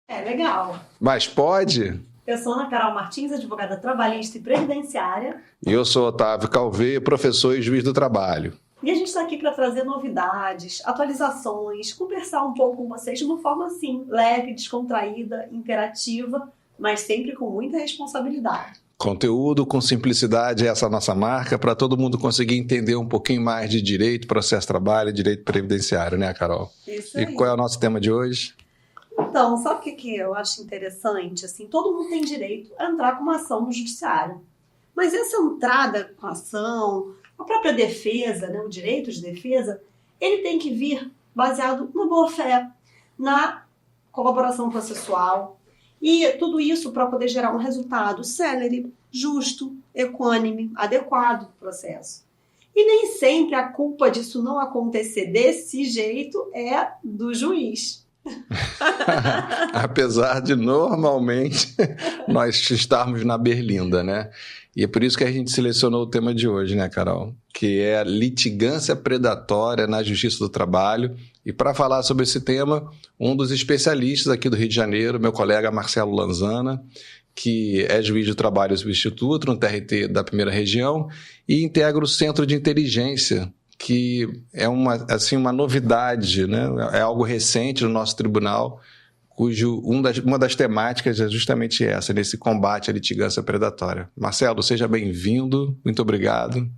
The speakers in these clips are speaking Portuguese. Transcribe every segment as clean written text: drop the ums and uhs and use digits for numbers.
É legal. Mas pode? Eu sou Ana Carol Martins, advogada trabalhista e previdenciária. E eu sou Otávio Calvé, professor e juiz do trabalho. E a gente está aqui para trazer novidades, atualizações, conversar um pouco com vocês de uma forma assim, leve, descontraída, interativa, mas sempre com muita responsabilidade. Conteúdo com simplicidade, essa é a nossa marca, para todo mundo conseguir entender um pouquinho mais de direito, processo de trabalho e direito previdenciário, né, Carol? Isso aí. E qual é o nosso tema de hoje? Então, sabe o que eu acho interessante? Assim, todo mundo tem direito a entrar com uma ação no judiciário. Mas essa entrada com a ação, a própria defesa, né, o direito de defesa, ele tem que vir baseado na boa-fé, na colaboração processual, e tudo isso para poder gerar um resultado célere, justo, equânime, adequado do processo. E nem sempre a culpa disso não acontecer desse jeito é do juiz. Apesar de normalmente nós estarmos na berlinda, né? E é por isso que a gente selecionou o tema de hoje, né, Carol? Que é a litigância predatória na Justiça do Trabalho. E para falar sobre esse tema, um dos especialistas aqui do Rio de Janeiro, meu colega Marcelo Lanzana, que é juiz de trabalho substituto no TRT da Primeira Região e integra o Centro de Inteligência, que é uma novidade, né? É algo recente no nosso tribunal, cujo uma das temáticas é justamente essa, nesse combate à litigância predatória. Marcelo, seja bem-vindo, muito obrigado.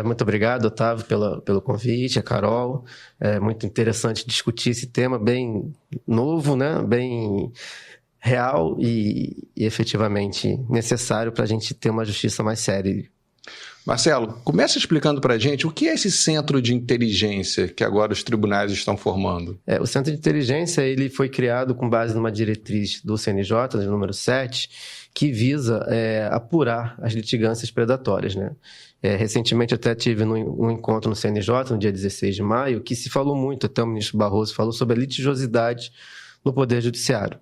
Muito obrigado, Otávio, pelo convite, a Carol. É muito interessante discutir esse tema bem novo, né? Bem real e efetivamente necessário para a gente ter uma justiça mais séria. Marcelo, começa explicando para a gente o que é esse centro de inteligência que agora os tribunais estão formando. O centro de inteligência ele foi criado com base numa diretriz do CNJ, número 7, que visa apurar as litigâncias predatórias, né? Recentemente até tive um encontro no CNJ, no dia 16 de maio, que se falou muito, até o ministro Barroso falou sobre a litigiosidade no Poder Judiciário,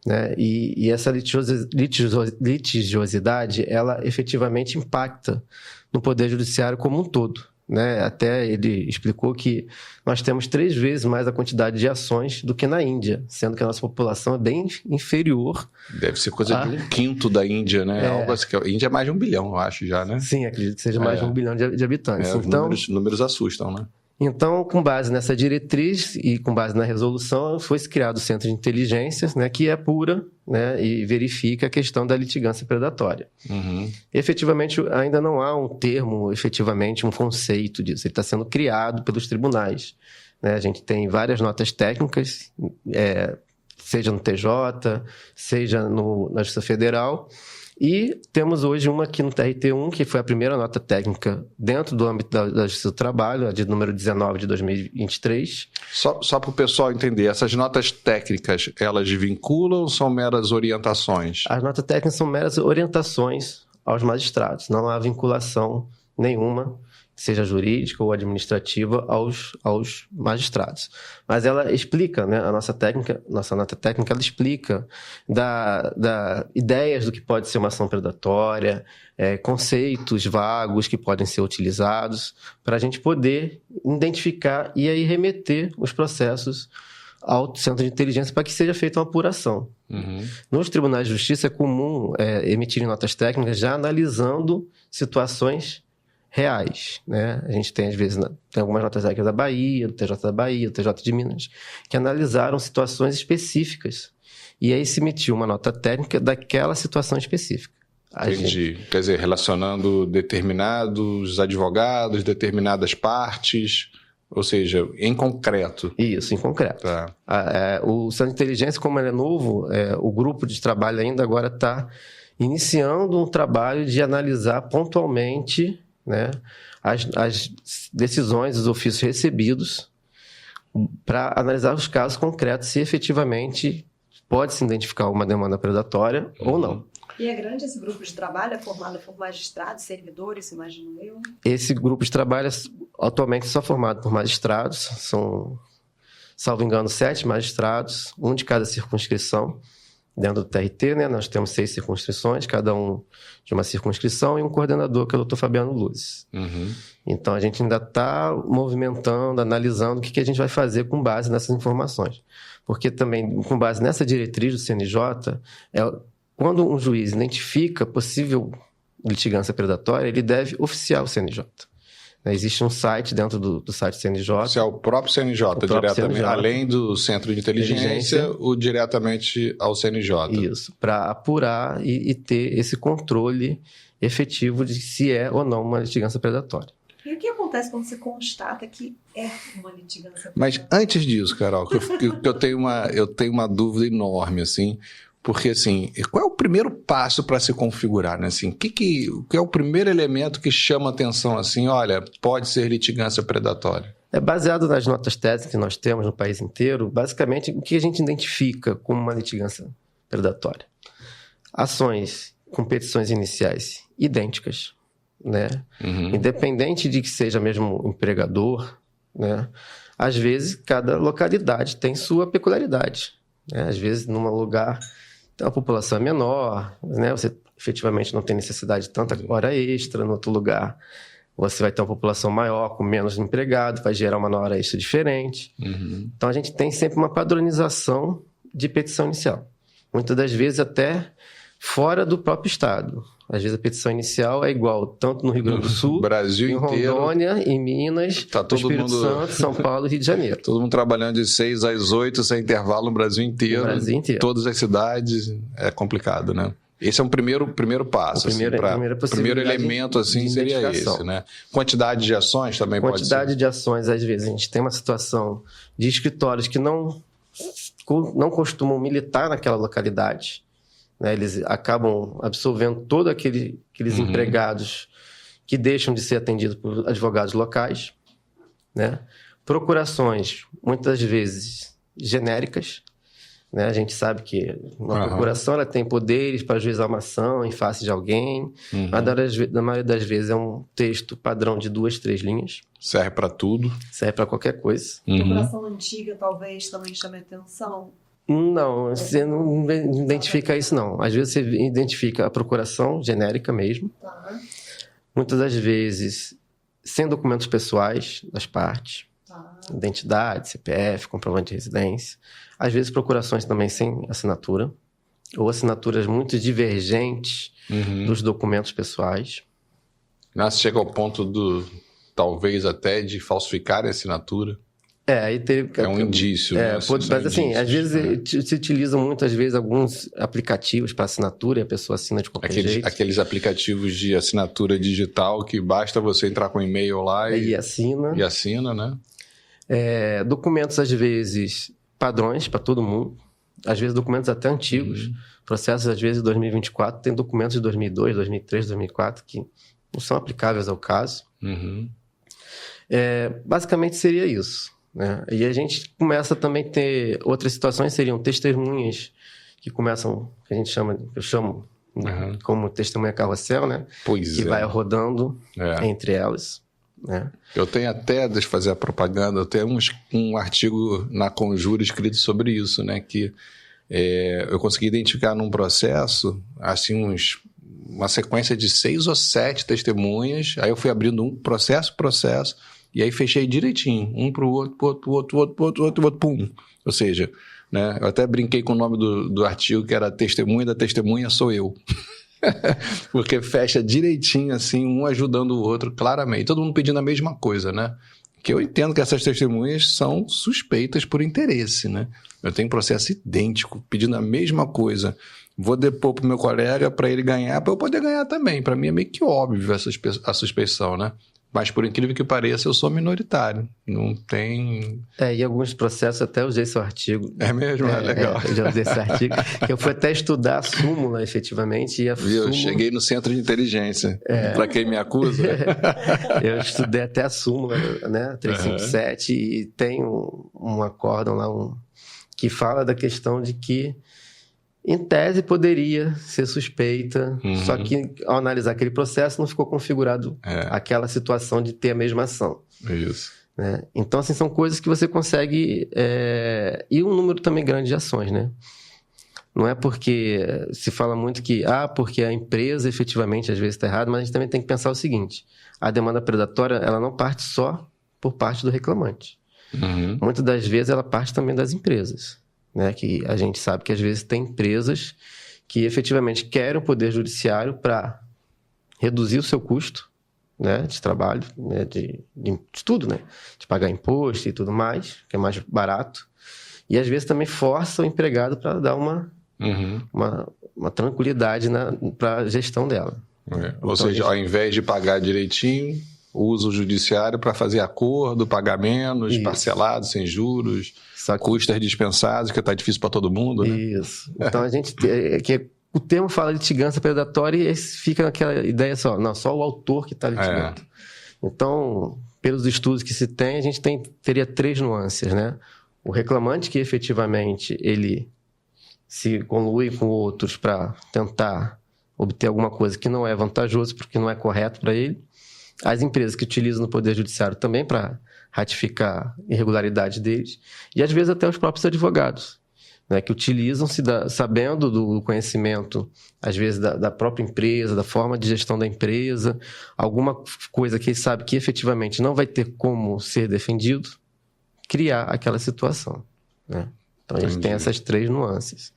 né? E essa litigiosidade, ela efetivamente impacta no Poder Judiciário como um todo, né? Até ele explicou que nós temos 3 vezes mais a quantidade de ações do que na Índia, sendo que a nossa população é bem inferior. Deve ser coisa de 1/5 da Índia, né? Algo assim, a Índia é mais de 1 bilhão, eu acho já, né? Sim, acredito que seja mais de 1 bilhão de habitantes. Então, os números assustam, né? Então, com base nessa diretriz e com base na resolução, foi criado o Centro de Inteligências, né, que apura, né, e verifica a questão da litigância predatória. Uhum. Efetivamente, ainda não há um termo, efetivamente, um conceito disso. Ele está sendo criado pelos tribunais, né? A gente tem várias notas técnicas, seja no TJ, seja na Justiça Federal. E temos hoje uma aqui no TRT1, que foi a primeira nota técnica dentro do âmbito da Justiça do Trabalho, a de número 19 de 2023. Só para o pessoal entender, essas notas técnicas, elas vinculam ou são meras orientações? As notas técnicas são meras orientações aos magistrados, não há vinculação nenhuma, seja jurídica ou administrativa, aos magistrados. Mas ela explica, né, nossa nota técnica, ela explica da ideias do que pode ser uma ação predatória, conceitos vagos que podem ser utilizados, para a gente poder identificar e aí remeter os processos ao Centro de Inteligência para que seja feita uma apuração. Uhum. Nos tribunais de justiça é comum emitirem notas técnicas já analisando situações reais, né? A gente tem, às vezes, tem algumas notas técnicas da Bahia, do TJ da Bahia, do TJ de Minas, que analisaram situações específicas. E aí se emitiu uma nota técnica daquela situação específica. Entendi. Quer dizer, relacionando determinados advogados, determinadas partes, ou seja, em concreto. Isso, em concreto. Tá. O Centro de Inteligência, como ele é novo, o grupo de trabalho ainda agora está iniciando um trabalho de analisar pontualmente, né, as decisões, os ofícios recebidos, para analisar os casos concretos, se efetivamente pode se identificar uma demanda predatória ou não. E é grande esse grupo de trabalho? É formado por magistrados, servidores, imagino eu? Esse grupo de trabalho atualmente só formado por magistrados, são, salvo engano, 7 magistrados, um de cada circunscrição, Dentro do TRT, né, nós temos 6 circunscrições, cada um de uma circunscrição, e um coordenador, que é o Dr. Fabiano Luzes. Então, a gente ainda está movimentando, analisando o que a gente vai fazer com base nessas informações. Porque também, com base nessa diretriz do CNJ, quando um juiz identifica possível litigância predatória, ele deve oficiar o CNJ. Existe um site dentro do site CNJ. Isso é o próprio CNJ, diretamente, CNJ. Além do Centro de Inteligência, o diretamente ao CNJ. Isso, para apurar e ter esse controle efetivo de se é ou não uma litigância predatória. E o que acontece quando você constata que é uma litigância predatória? Mas antes disso, Carol, eu tenho uma dúvida enorme, assim, porque, assim, qual é o primeiro passo para se configurar, né? Assim, o que é o primeiro elemento que chama atenção, assim, olha, pode ser litigância predatória? É baseado nas notas técnicas que nós temos no país inteiro, basicamente, o que a gente identifica como uma litigância predatória. Ações com petições iniciais idênticas, né? Independente de que seja mesmo empregador, né? Às vezes, cada localidade tem sua peculiaridade, né? Às vezes, num lugar... Então, a população é menor, né? Você efetivamente não tem necessidade de tanta hora extra. No outro lugar, você vai ter uma população maior, com menos empregado, vai gerar uma hora extra diferente. Então, a gente tem sempre uma padronização de petição inicial. Muitas das vezes até fora do próprio estado. Às vezes a petição inicial é igual tanto no Rio Grande do Sul, Brasil em inteiro, Rondônia, em Minas, no Espírito Santo, São Paulo e Rio de Janeiro. Todo mundo trabalhando de 6 às 8, sem intervalo no Brasil inteiro. Todas as cidades. É complicado, né? Esse é um primeiro passo. Primeiro elemento assim, seria esse, né? Quantidade de ações também pode ser. Quantidade de ações, às vezes. A gente tem uma situação de escritórios que não costumam militar naquela localidade. Né, eles acabam absorvendo todos aqueles empregados que deixam de ser atendidos por advogados locais. Né? Procurações, muitas vezes, genéricas. Né? A gente sabe que uma procuração ela tem poderes para ajuizar uma ação em face de alguém, mas na maioria das vezes é um texto padrão de 2, 3 linhas. Serve para tudo. Serve para qualquer coisa. Procuração antiga talvez também chame atenção. Não, você não identifica isso, não. Às vezes você identifica a procuração genérica mesmo. Tá. Muitas das vezes sem documentos pessoais das partes. Tá. Identidade, CPF, comprovante de residência. Às vezes procurações também sem assinatura. Ou assinaturas muito divergentes dos documentos pessoais. Você chega ao ponto talvez até de falsificar a assinatura. Aí é um indício, né? Mas assim, às vezes se utilizam muitas vezes alguns aplicativos para assinatura e a pessoa assina de qualquer jeito. Aqueles aplicativos de assinatura digital que basta você entrar com e-mail lá e assina. E assina, né? Documentos, às vezes, padrões para todo mundo. Às vezes, documentos até antigos. Processos, às vezes, de 2024, tem documentos de 2002, 2003, 2004 que não são aplicáveis ao caso. Basicamente, seria isso. Né? E a gente começa também a ter outras situações, seriam testemunhas que começam, que eu chamo como testemunha carrossel, né? Que vai rodando entre elas. Né? Eu tenho até, deixa eu fazer a propaganda, eu tenho um artigo na Conjura escrito sobre isso, né? Que eu consegui identificar num processo, assim, uma sequência de 6 ou 7 testemunhas, aí eu fui abrindo um processo, e aí fechei direitinho, um para o outro, pum. Ou seja, né, eu até brinquei com o nome do artigo, que era Testemunha da Testemunha Sou Eu. Porque fecha direitinho, assim, um ajudando o outro, claramente. Todo mundo pedindo a mesma coisa, né? Que eu entendo que essas testemunhas são suspeitas por interesse, né? Eu tenho um processo idêntico, pedindo a mesma coisa. Vou depor para o meu colega para ele ganhar, para eu poder ganhar também. Para mim é meio que óbvio a suspeição, né? Mas, por incrível que pareça, eu sou minoritário. Não tem... Em alguns processos até usei seu artigo. É mesmo? Legal. Eu já usei esse artigo. Eu fui até estudar a súmula, efetivamente. E Eu cheguei no Centro de Inteligência. Para quem me acusa. Eu estudei até a súmula, né? 357. E tem um acórdão lá que fala da questão de que, em tese, poderia ser suspeita, só que ao analisar aquele processo não ficou configurado aquela situação de ter a mesma ação. Isso. Né? Então, são coisas que você consegue... E um número também grande de ações, né? Não é porque se fala muito que, porque a empresa efetivamente às vezes está errada, mas a gente também tem que pensar o seguinte, a demanda predatória, ela não parte só por parte do reclamante. Uhum. Muitas das vezes ela parte também das empresas, né? Que a gente sabe que às vezes tem empresas que efetivamente querem o poder judiciário para reduzir o seu custo, né, de trabalho, né, de tudo, né, de pagar imposto e tudo mais, que é mais barato, e às vezes também força o empregado para dar uma tranquilidade para a gestão dela. Ou seja, ao invés de pagar direitinho, usa o judiciário para fazer acordo, pagar menos, parcelado, sem juros, custas dispensadas, que está difícil para todo mundo, né? Isso. Então a gente... o termo fala litigância predatória e fica naquela ideia só o autor que está litigando. Então, pelos estudos que se tem, a gente teria 3 nuances, né? O reclamante que efetivamente ele se conlui com outros para tentar obter alguma coisa que não é vantajoso, porque não é correto para ele. As empresas que utilizam no Poder Judiciário também para ratificar irregularidade deles. E às vezes até os próprios advogados, né, que utilizam-se sabendo do conhecimento, às vezes da própria empresa, da forma de gestão da empresa, alguma coisa que ele sabe que efetivamente não vai ter como ser defendido, criar aquela situação, né? Então a gente tem essas 3 nuances.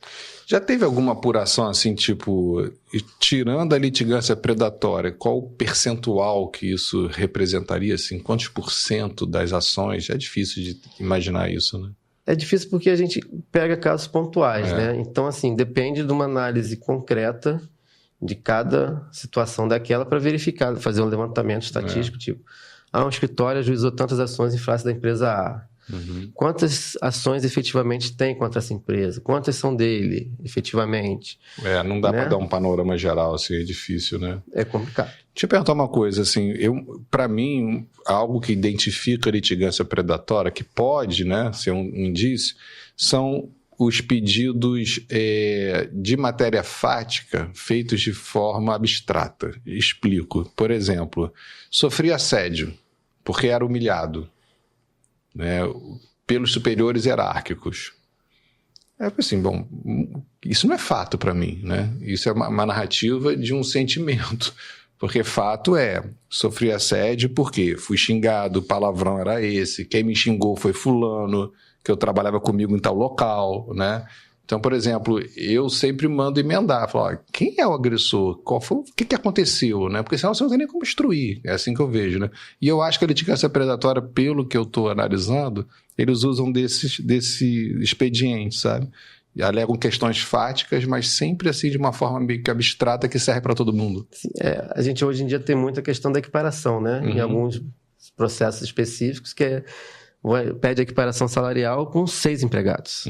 Já teve alguma apuração assim, tipo, tirando a litigância predatória, qual o percentual que isso representaria, assim, quantos % das ações? É difícil de imaginar isso, né? É difícil porque a gente pega casos pontuais, né? Então, assim, depende de uma análise concreta de cada situação daquela para verificar, fazer um levantamento estatístico, tipo, um escritório ajuizou tantas ações em face da empresa A. Quantas ações efetivamente tem contra essa empresa? Quantas são dele, efetivamente? Não dá, né, para dar um panorama geral, assim, é difícil, né? É complicado. Deixa eu perguntar uma coisa, assim, para mim, algo que identifica a litigância predatória, que pode, né, ser um indício, são os pedidos de matéria fática feitos de forma abstrata. Explico. Por exemplo, sofri assédio porque era humilhado, né, pelos superiores hierárquicos. Assim, bom, isso não é fato para mim, né? Isso é uma narrativa de um sentimento, porque fato sofri assédio porque fui xingado, o palavrão era esse, quem me xingou foi fulano, que eu trabalhava comigo em tal local, né? Então, por exemplo, eu sempre mando emendar, falar, quem é o agressor? O que aconteceu, né? Porque senão você não tem nem como instruir, é assim que eu vejo, né? E eu acho que a litigância predatória, pelo que eu estou analisando, eles usam desse expediente, sabe? E alegam questões fáticas, mas sempre assim de uma forma meio que abstrata que serve para todo mundo. Sim, a gente hoje em dia tem muita questão da equiparação, né? Em alguns processos específicos que pede equiparação salarial com 6 empregados.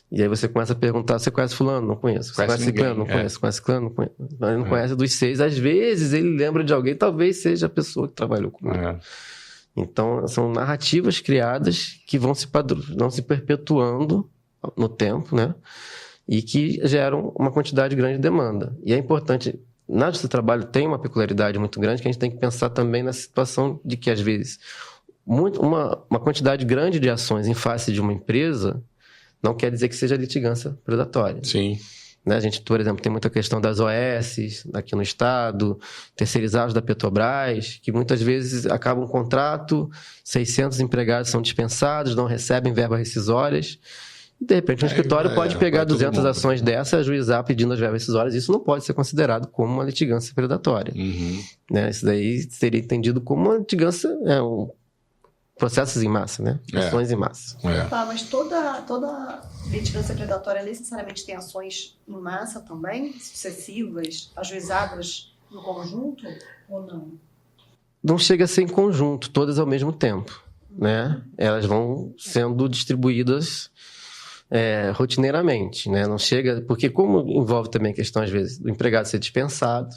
E aí você começa a perguntar, você conhece fulano? Não conheço. Você conhece ciclano? Não conheço. Conhece ciclano? Não conheço. Ele não conhece dos 6. Às vezes ele lembra de alguém, talvez seja a pessoa que trabalhou comigo. Então, são narrativas criadas que vão se perpetuando no tempo, né? E que geram uma quantidade grande de demanda. E é importante, na justiça do trabalho tem uma peculiaridade muito grande que a gente tem que pensar também na situação de que, às vezes, uma quantidade grande de ações em face de uma empresa não quer dizer que seja litigância predatória. Sim. Né? A gente, por exemplo, tem muita questão das OS aqui no estado, terceirizados da Petrobras, que muitas vezes acaba um contrato, 600 empregados são dispensados, não recebem verbas rescisórias, e de repente um escritório pode pegar 200 ações dessa, ajuizar pedindo as verbas rescisórias. Isso não pode ser considerado como uma litigância predatória. Né? Isso daí seria entendido como uma litigância... processos em massa, né? Ações em massa. Tá, mas toda litigância predatória necessariamente tem ações em massa também? Sucessivas, ajuizadas no conjunto ou não? Não chega a ser em conjunto, todas ao mesmo tempo, né? Elas vão sendo distribuídas rotineiramente, né? Não chega... Porque como envolve também a questão, às vezes, do empregado ser dispensado,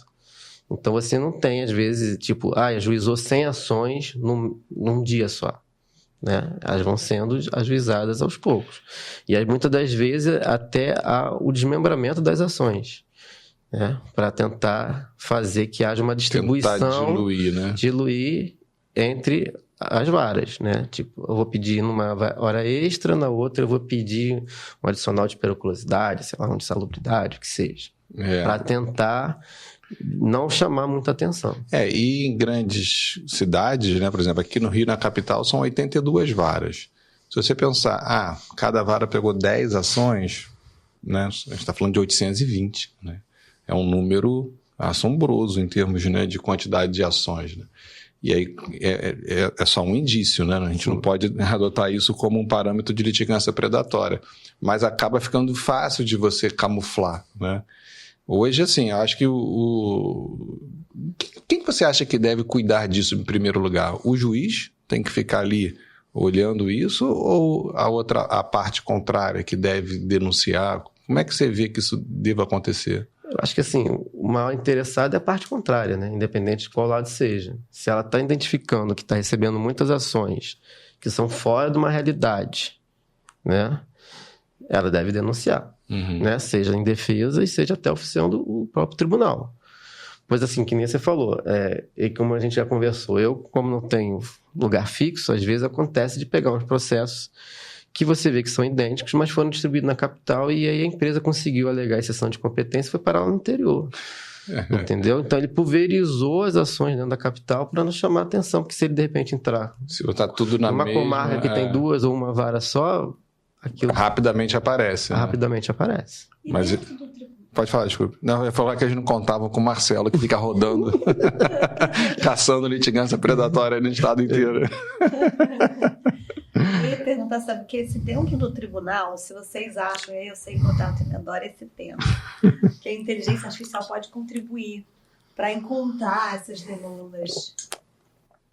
então você não tem, às vezes, tipo, ajuizou 100 ações num dia só, né? Elas vão sendo ajuizadas aos poucos. E aí, muitas das vezes até há o desmembramento das ações, né? Para tentar fazer que haja uma distribuição... Tentar diluir, né? Diluir entre as varas, né? Tipo, eu vou pedir numa hora extra, na outra eu vou pedir um adicional de periculosidade, sei lá, um de salubridade, o que seja. Para tentar não chamar muita atenção. E em grandes cidades, né? Por exemplo, aqui no Rio, na capital, são 82 varas. Se você pensar, cada vara pegou 10 ações, né? A gente está falando de 820, né? É um número assombroso em termos, né, de quantidade de ações, né? E aí é só um indício, né? A gente não pode adotar isso como um parâmetro de litigância predatória, mas acaba ficando fácil de você camuflar, né? Hoje, assim, eu acho que quem você acha que deve cuidar disso em primeiro lugar? O juiz tem que ficar ali olhando isso ou a parte contrária que deve denunciar? Como é que você vê que isso deva acontecer? Eu acho que, assim, o maior interessado é a parte contrária, né? Independente de qual lado seja. Se ela está identificando que está recebendo muitas ações que são fora de uma realidade, né? Ela deve denunciar, né? Seja em defesa e seja até oficiando do próprio tribunal. Pois, assim, que nem você falou, e como a gente já conversou, eu, como não tenho lugar fixo, às vezes acontece de pegar uns processos que você vê que são idênticos, mas foram distribuídos na capital e aí a empresa conseguiu alegar exceção de competência e foi parar lá no interior. Entendeu? Então ele pulverizou as ações dentro da capital para não chamar atenção, porque se ele de repente entrar se botar tudo na uma mesma, comarca que tem duas ou uma vara só, aquilo rapidamente aparece. Rapidamente aparece. Mas pode falar, desculpa. Não, eu ia falar que a gente não contava com o Marcelo, que fica rodando, caçando litigância predatória no estado inteiro. Eu ia perguntar, sabe, que se dentro do tribunal, se vocês acham, eu sei que eu adoro esse tema, que a inteligência artificial pode contribuir para encontrar essas demandas.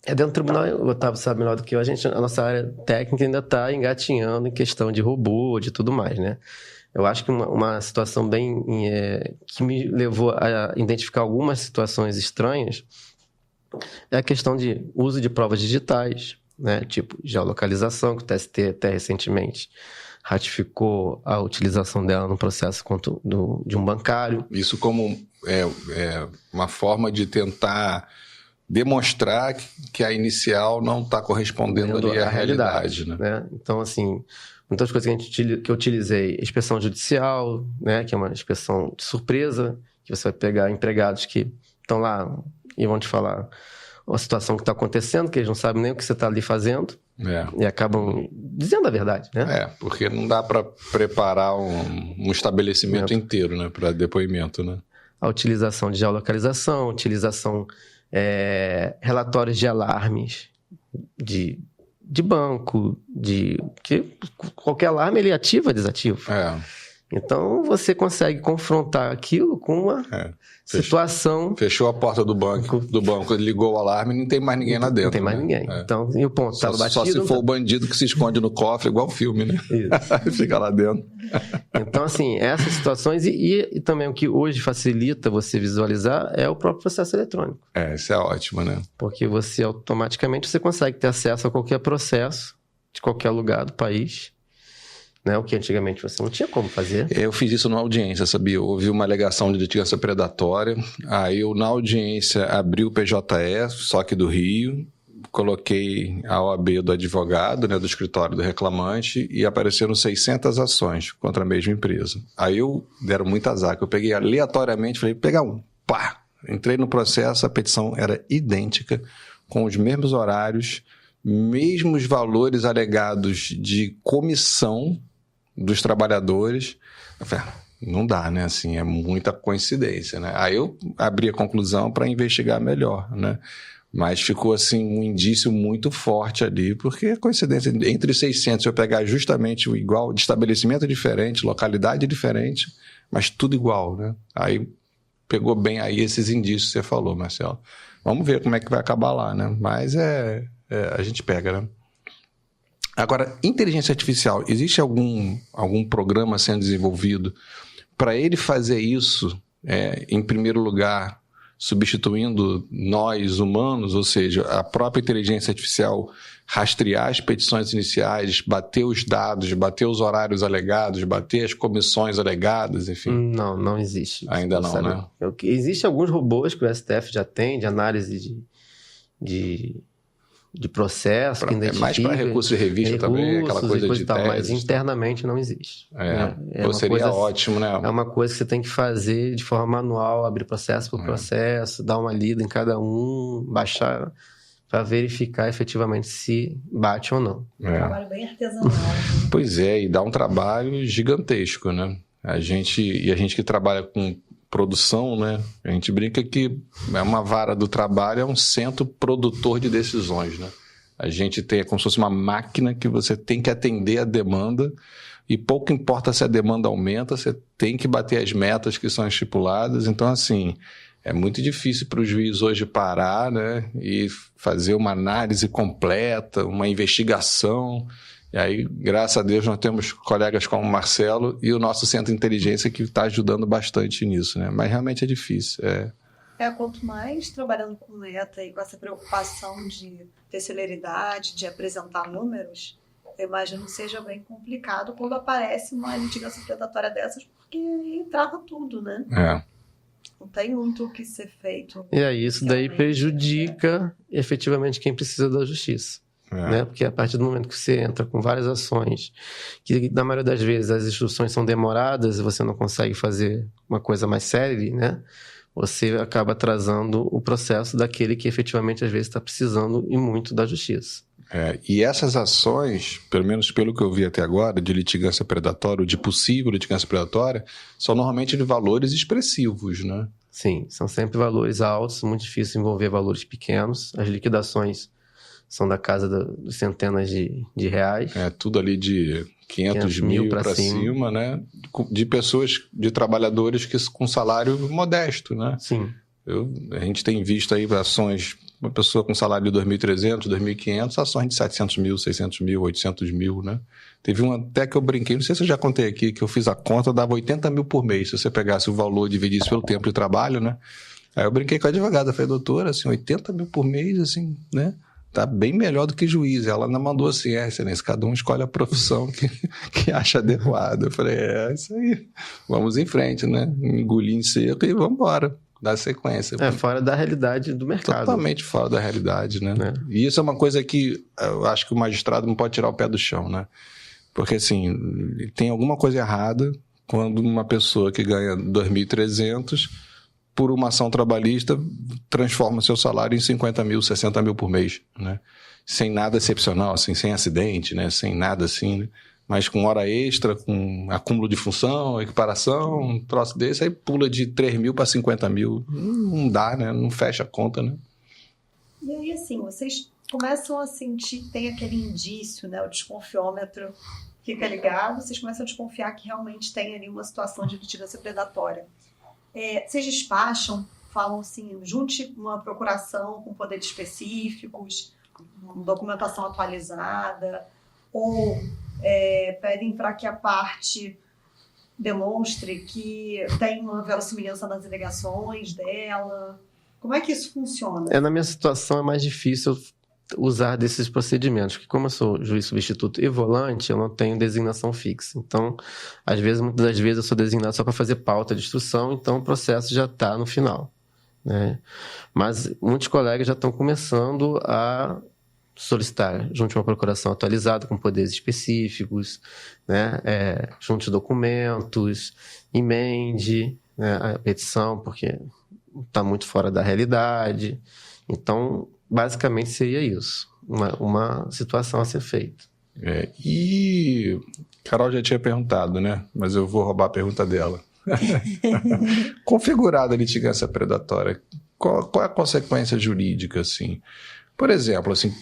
Dentro do tribunal, o Otávio sabe melhor do que eu, a nossa área técnica ainda está engatinhando em questão de robô, de tudo mais, né? Eu acho que uma situação bem que me levou a identificar algumas situações estranhas é a questão de uso de provas digitais, né? Tipo geolocalização, que o TST até recentemente ratificou a utilização dela no processo de um bancário. Isso como uma forma de tentar demonstrar que a inicial não está correspondendo ali à realidade, né? Então, assim, muitas coisas que eu utilizei, inspeção judicial, né? Que é uma inspeção de surpresa, que você vai pegar empregados que estão lá e vão te falar uma situação que está acontecendo, que eles não sabem nem o que você está ali fazendo, e acabam dizendo a verdade, né? Porque não dá para preparar um estabelecimento inteiro, né, para depoimento, né? A utilização de geolocalização, relatórios de alarmes de banco, que qualquer alarme ele ativa ou desativa. Então você consegue confrontar aquilo com uma situação. Fechou a porta do banco, ligou o alarme e não tem mais ninguém lá dentro. Não tem mais ninguém. Então, e o ponto estava batido. Só se for o bandido que se esconde no cofre, igual o filme, né? Isso. Fica lá dentro. Então, assim, essas situações e também o que hoje facilita você visualizar é o próprio processo eletrônico. Isso é ótimo, né? Porque você automaticamente você consegue ter acesso a qualquer processo de qualquer lugar do país. Né? O que antigamente você não tinha como fazer. Eu fiz isso na audiência, sabia? Houve uma alegação de litigância predatória. Aí eu, na audiência, abri o PJE, só que do Rio, coloquei a OAB do advogado, né, do escritório do reclamante, e apareceram 600 ações contra a mesma empresa. Aí deram muito azar, que eu peguei aleatoriamente, falei, pegar um, pá! Entrei no processo, a petição era idêntica, com os mesmos horários, mesmos valores alegados de comissão dos trabalhadores. Eu falei, não dá, né? Assim, é muita coincidência, né? Aí eu abri a conclusão para investigar melhor, né? Mas ficou, assim, um indício muito forte ali, porque a coincidência entre 600, se eu pegar justamente o igual, de estabelecimento diferente, localidade diferente, mas tudo igual, né? Aí pegou bem aí esses indícios que você falou, Marcelo. Vamos ver como é que vai acabar lá, né? Mas a gente pega, né? Agora, inteligência artificial, existe algum programa sendo desenvolvido para ele fazer isso, em primeiro lugar, substituindo nós humanos, ou seja, a própria inteligência artificial rastrear as petições iniciais, bater os dados, bater os horários alegados, bater as comissões alegadas, enfim? Não existe. Ainda não, né? Existem alguns robôs que o STF já tem de análise de de processo que identifica... Mais para recurso de revista também, aquela coisa de tal, tese. Mas internamente não existe. Seria ótimo, né? É uma coisa que você tem que fazer de forma manual, abrir processo por processo, dar uma lida em cada um, baixar para verificar efetivamente se bate ou não. Um trabalho bem artesanal. Pois é, e dá um trabalho gigantesco, né? A gente que trabalha com produção, né? A gente brinca que é uma vara do trabalho, é um centro produtor de decisões, né? A gente tem como se fosse uma máquina que você tem que atender a demanda e pouco importa se a demanda aumenta, você tem que bater as metas que são estipuladas. Então, assim, é muito difícil para o juiz hoje parar, né? E fazer uma análise completa, uma investigação. E aí, graças a Deus, nós temos colegas como o Marcelo e o nosso Centro de Inteligência que está ajudando bastante nisso, né? Mas realmente é difícil. Quanto mais trabalhando com meta e com essa preocupação de ter celeridade, de apresentar números, eu imagino que seja bem complicado quando aparece uma litigação predatória dessas, porque trava tudo, né? Não tem muito o que ser feito. E aí, isso daí prejudica efetivamente quem precisa da justiça. Né? Porque a partir do momento que você entra com várias ações, que na maioria das vezes as instruções são demoradas e você não consegue fazer uma coisa mais séria, né? Você acaba atrasando o processo daquele que efetivamente às vezes está precisando e muito da justiça. E essas ações, pelo menos pelo que eu vi até agora, de litigância predatória, ou de possível litigância predatória, são normalmente de valores expressivos, né? Sim, são sempre valores altos, muito difícil envolver valores pequenos. As liquidações são da casa dos centenas de reais. Tudo ali de 500 mil para cima, né? De pessoas, de trabalhadores com salário modesto, né? Sim. A gente tem visto aí ações, uma pessoa com salário de 2.300, 2.500, ações de 700 mil, 600 mil, 800 mil, né? Teve uma até que eu brinquei, não sei se eu já contei aqui, que eu fiz a conta, dava 80 mil por mês, se você pegasse o valor e dividisse pelo tempo de trabalho, né? Aí eu brinquei com a advogada, falei, doutora, assim, 80 mil por mês, assim, né? Tá bem melhor do que juiz. Ela ainda mandou assim, excelência, cada um escolhe a profissão que acha adequada. Eu falei, isso aí, vamos em frente, né? Engolir em seco e vamos embora, dar sequência. Fora da realidade do mercado. Totalmente fora da realidade, né? E isso é uma coisa que eu acho que o magistrado não pode tirar o pé do chão, né? Porque, assim, tem alguma coisa errada quando uma pessoa que ganha 2.300 por uma ação trabalhista, transforma seu salário em 50 mil, 60 mil por mês, né? Sem nada excepcional, assim, sem acidente, né? Sem nada assim, né? Mas com hora extra, com acúmulo de função, equiparação, um troço desse, aí pula de 3 mil para 50 mil. Não dá, né? Não fecha a conta, né? E aí, assim, vocês começam a sentir, tem aquele indício, né? O desconfiômetro fica ligado, vocês começam a desconfiar que realmente tem ali uma situação de litigância predatória. Vocês despacham, falam assim, junte uma procuração com poderes específicos, uma documentação atualizada, ou pedem para que a parte demonstre que tem uma verossimilhança nas alegações dela. Como é que isso funciona? Na minha situação é mais difícil usar desses procedimentos, porque como eu sou juiz substituto e volante, eu não tenho designação fixa. Então, muitas das vezes eu sou designado só para fazer pauta de instrução, então o processo já está no final, né? Mas muitos colegas já estão começando a solicitar junto a uma procuração atualizada com poderes específicos, né? Junte documentos, emende, né, a petição, porque está muito fora da realidade. Então, basicamente seria isso, uma situação a ser feita. E Carol já tinha perguntado, né? Mas eu vou roubar a pergunta dela. Configurada a litigância predatória, qual é a consequência jurídica, assim? Por exemplo, assim,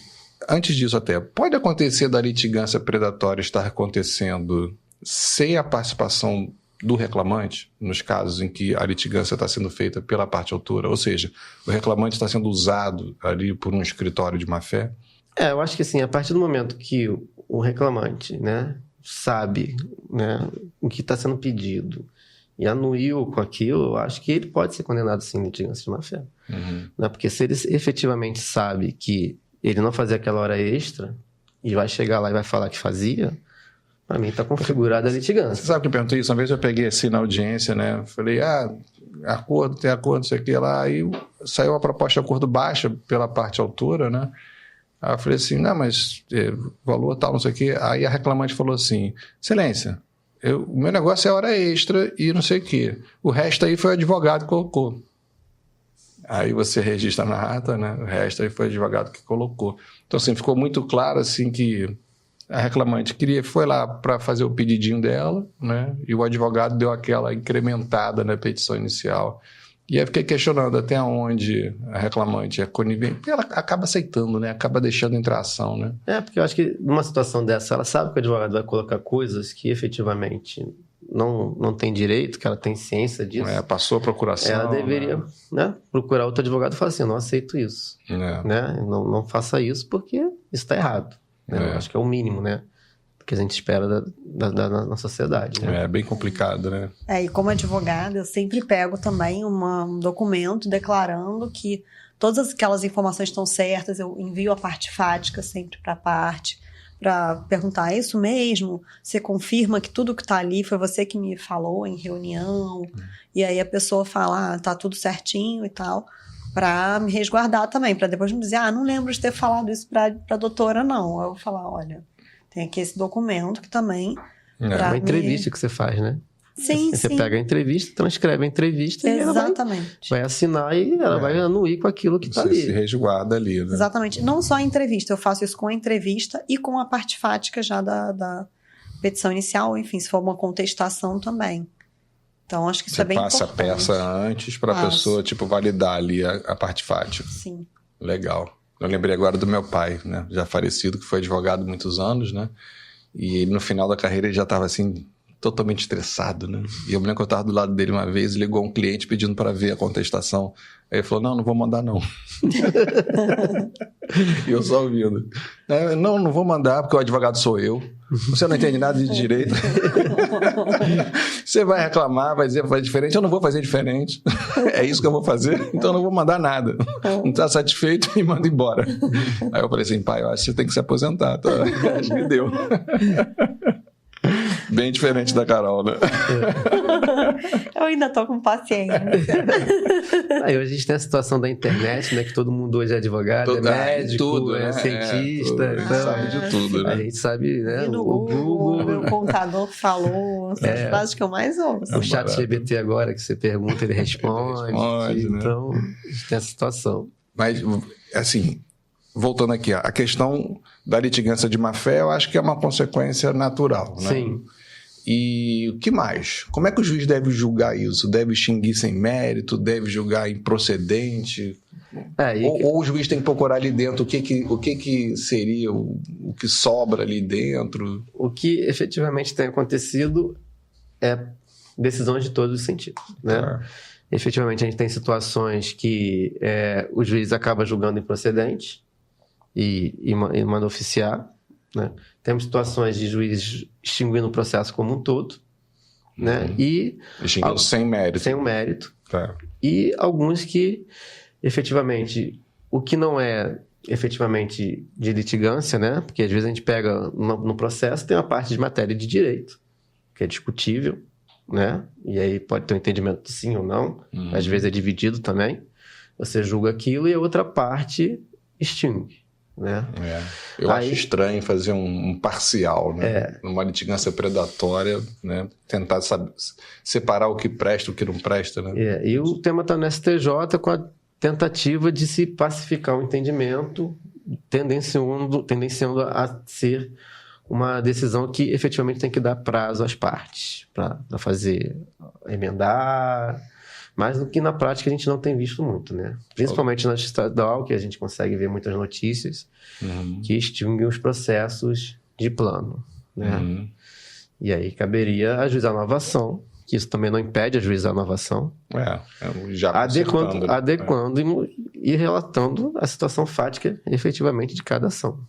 antes disso até, pode acontecer da litigância predatória estar acontecendo sem a participação do reclamante, nos casos em que a litigância está sendo feita pela parte autora, ou seja, o reclamante está sendo usado ali por um escritório de má-fé? Eu acho que assim, a partir do momento que o reclamante, né, sabe, né, o que está sendo pedido e anuiu com aquilo, eu acho que ele pode ser condenado sim em litigância de má-fé. Né? Porque se ele efetivamente sabe que ele não fazia aquela hora extra e vai chegar lá e vai falar que fazia, para mim está configurada a litigância. Você sabe que eu perguntei isso? Uma vez eu peguei assim na audiência, né? Falei, tem acordo, não sei o que lá. Aí saiu uma proposta de acordo baixa pela parte autora, né? Aí eu falei assim, não, mas valor tal, não sei o quê. Aí a reclamante falou assim, excelência, o meu negócio é hora extra e não sei o quê. O resto aí foi o advogado que colocou. Aí você registra na ata, né? O resto aí foi o advogado que colocou. Então, assim, ficou muito claro, assim, que a reclamante foi lá para fazer o pedidinho dela, né? E o advogado deu aquela incrementada na petição inicial. E aí eu fiquei questionando até onde a reclamante é conivente. Porque ela acaba aceitando, né? Acaba deixando entrar ação, né? Porque eu acho que numa situação dessa, ela sabe que o advogado vai colocar coisas que efetivamente não tem direito, que ela tem ciência disso. Passou a procuração. Ela deveria, né, procurar outro advogado e falar assim, eu não aceito isso. Né? Não faça isso porque isso está errado. Né? Eu acho que é o mínimo, né? Que a gente espera na sociedade. Né? É bem complicado, né? E como advogada, eu sempre pego também um documento declarando que todas aquelas informações estão certas, eu envio a parte fática sempre para a parte, para perguntar, é isso mesmo? Você confirma que tudo que está ali foi você que me falou em reunião? E aí a pessoa fala, tá tudo certinho e tal, para me resguardar também, para depois me dizer, não lembro de ter falado isso para a doutora, não. Eu vou falar, olha, tem aqui esse documento que também... É uma entrevista que você faz, né? Sim, Você pega a entrevista, transcreve a entrevista e ela vai assinar e ela vai anuir com aquilo que está ali. Você se resguarda ali, né? Exatamente. Não só a entrevista, eu faço isso com a entrevista e com a parte fática já da petição inicial, enfim, se for uma contestação também. Então, acho que isso é bem importante. Você passa a peça antes para a pessoa, validar ali a parte fática. Sim. Legal. Eu lembrei agora do meu pai, né? Já falecido, que foi advogado muitos anos, né? E ele, no final da carreira, ele já estava assim, totalmente estressado, né? E eu me lembro que eu estava do lado dele uma vez, ligou um cliente pedindo para ver a contestação. Aí ele falou, não vou mandar não. E eu só ouvindo. Não vou mandar, porque o advogado sou eu. Você não entende nada de direito. Você vai reclamar, vai dizer que faz diferente. Eu não vou fazer diferente. É isso que eu vou fazer, então eu não vou mandar nada. Não está satisfeito, me manda embora. Aí eu falei assim, pai, eu acho que você tem que se aposentar. Tá? Acho que deu. Bem diferente da Carol, né? Eu ainda tô com paciência. Aí hoje a gente tem a situação da internet, né? Que todo mundo hoje é advogado, é médico, tudo, é cientista. Tudo, então, sabe de tudo, né? A gente sabe, né? E no Google, meu contador falou, são as frases que eu mais ouço. O chat GPT agora, que você pergunta, ele responde. Então, a gente tem essa situação. Mas, assim... Voltando aqui, a questão da litigância de má-fé, eu acho que é uma consequência natural, né? Sim. E o que mais? Como é que o juiz deve julgar isso? Deve extinguir sem mérito? Deve julgar improcedente? Ou o juiz tem que procurar ali dentro o que seria o que sobra ali dentro? O que efetivamente tem acontecido é decisões de todos os sentidos, né? Efetivamente, a gente tem situações que o juiz acaba julgando improcedente e manda oficiar, né? Temos situações de juiz extinguindo o processo como um todo, né? E extinguindo sem mérito. Sem o mérito. Tá. E alguns que, efetivamente, o que não é efetivamente de litigância, né? Porque às vezes a gente pega no processo, tem uma parte de matéria de direito, que é discutível, né? E aí pode ter um entendimento sim ou não. Às vezes é dividido também. Você julga aquilo e a outra parte extingue, né? Eu acho estranho fazer um parcial, né? Numa litigância predatória, né? Tentar separar o que presta e o que não presta, né? E o tema está no STJ com a tentativa de se pacificar o entendimento, tendenciando a ser uma decisão que efetivamente tem que dar prazo às partes para fazer emendar, mas do que na prática a gente não tem visto muito, né? Principalmente na justiça estadual, que a gente consegue ver muitas notícias que extinguem os processos de plano, né? E aí caberia ajuizar a nova ação, que isso também não impede ajuizar a nova ação, já adequando e relatando a situação fática efetivamente de cada ação,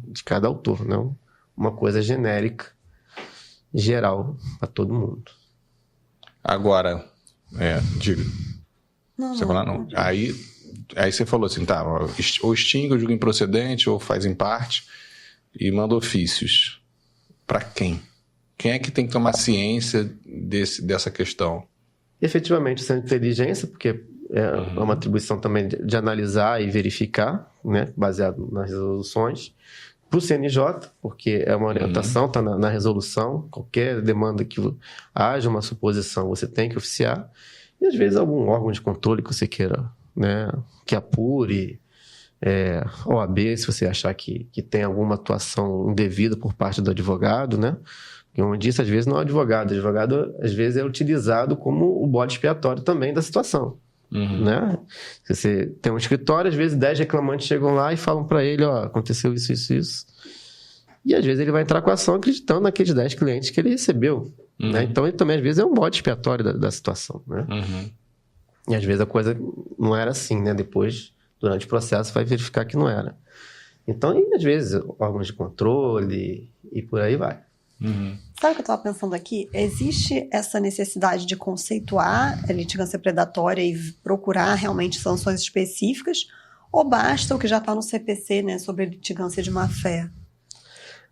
de cada autor, não uma coisa genérica, geral, para todo mundo. Agora, diga. Você falou, não. Aí você falou assim, tá, ou extingue, ou julga improcedente, ou faz em parte, e manda ofícios. Para quem? Quem é que tem que tomar ciência dessa questão? Efetivamente, sendo inteligência, porque é uma atribuição também de analisar e verificar, né, baseado nas resoluções, para o CNJ, porque é uma orientação, está na resolução, qualquer demanda que haja uma suposição, você tem que oficiar, e às vezes algum órgão de controle que você queira, né, que apure, OAB, se você achar que tem alguma atuação indevida por parte do advogado, né? Porque como eu disse, às vezes não é o advogado às vezes é utilizado como o bode expiatório também da situação. Né? Se você tem um escritório, às vezes 10 reclamantes chegam lá e falam para ele, ó, aconteceu isso, isso, isso. E às vezes ele vai entrar com a ação acreditando naqueles 10 clientes que ele recebeu. Né? Então ele também às vezes é um bode expiatório da situação. Né? E às vezes a coisa não era assim, né? Depois, durante o processo, vai verificar que não era. Então, e às vezes, órgãos de controle e por aí vai. Sabe o que eu estava pensando aqui? Existe essa necessidade de conceituar a litigância predatória e procurar realmente sanções específicas? Ou basta o que já está no CPC, né, sobre litigância de má-fé?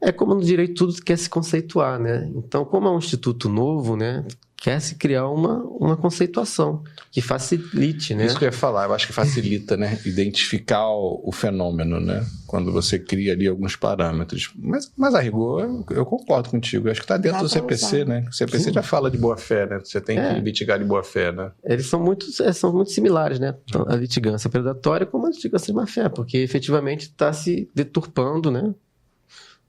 É como no direito tudo quer se conceituar, né? Então, como é um instituto novo, né, quer se criar uma conceituação que facilite, né? Isso que eu ia falar, eu acho que facilita, né? Identificar o fenômeno, né? Quando você cria ali alguns parâmetros. Mas a rigor, eu concordo contigo. Eu acho que está dentro do CPC, né? O CPC já fala de boa-fé, né? Você tem que litigar de boa-fé, né? Eles são muito similares, né? A litigância predatória como a litigância de má-fé, porque efetivamente está se deturpando, né?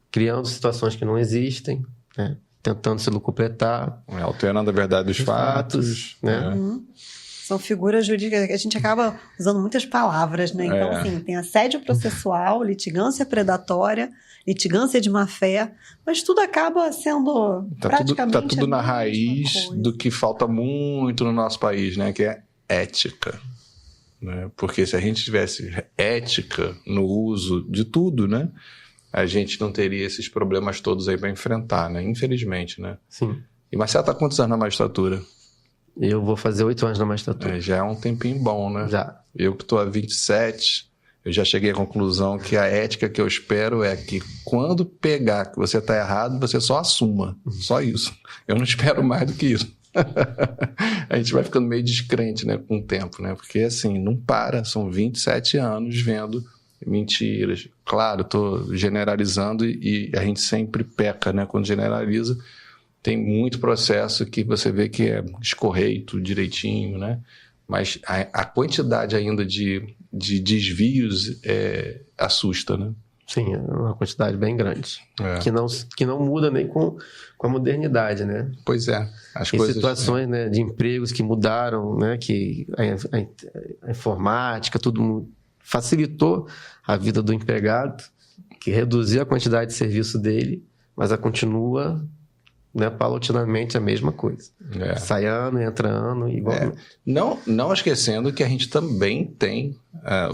Criando situações que não existem, né? Tentando se lucupletar. Alterando a verdade dos fatos. Né? São figuras jurídicas que a gente acaba usando muitas palavras, né? Então, assim, tem assédio processual, litigância predatória, litigância de má-fé, mas tudo acaba sendo praticamente... Tá tudo na raiz do que falta muito no nosso país, né? Que é ética. Né? Porque se a gente tivesse ética no uso de tudo, né? A gente não teria esses problemas todos aí para enfrentar, né? Infelizmente, né? Sim. E Marcelo tá quantos anos na magistratura? Eu vou fazer 8 anos na magistratura. Já é um tempinho bom, né? Já. Eu que estou há 27, eu já cheguei à conclusão que a ética que eu espero é que quando pegar que você está errado, você só assuma. Só isso. Eu não espero mais do que isso. A gente vai ficando meio descrente, né, com o tempo, né? Porque, assim, não para. São 27 anos vendo mentiras. Claro, estou generalizando e a gente sempre peca, né? Quando generaliza, tem muito processo que você vê que é escorreito, direitinho, né? Mas a quantidade ainda de desvios assusta, né? Sim, é uma quantidade bem grande. Que não muda nem com a modernidade, né? Pois é. Tem situações, né, de empregos que mudaram, né? Que a informática, tudo facilitou a vida do empregado, que reduziu a quantidade de serviço dele, mas continua, né, paulatinamente a mesma coisa. Sai ano, entra ano, igual. Não esquecendo que a gente também tem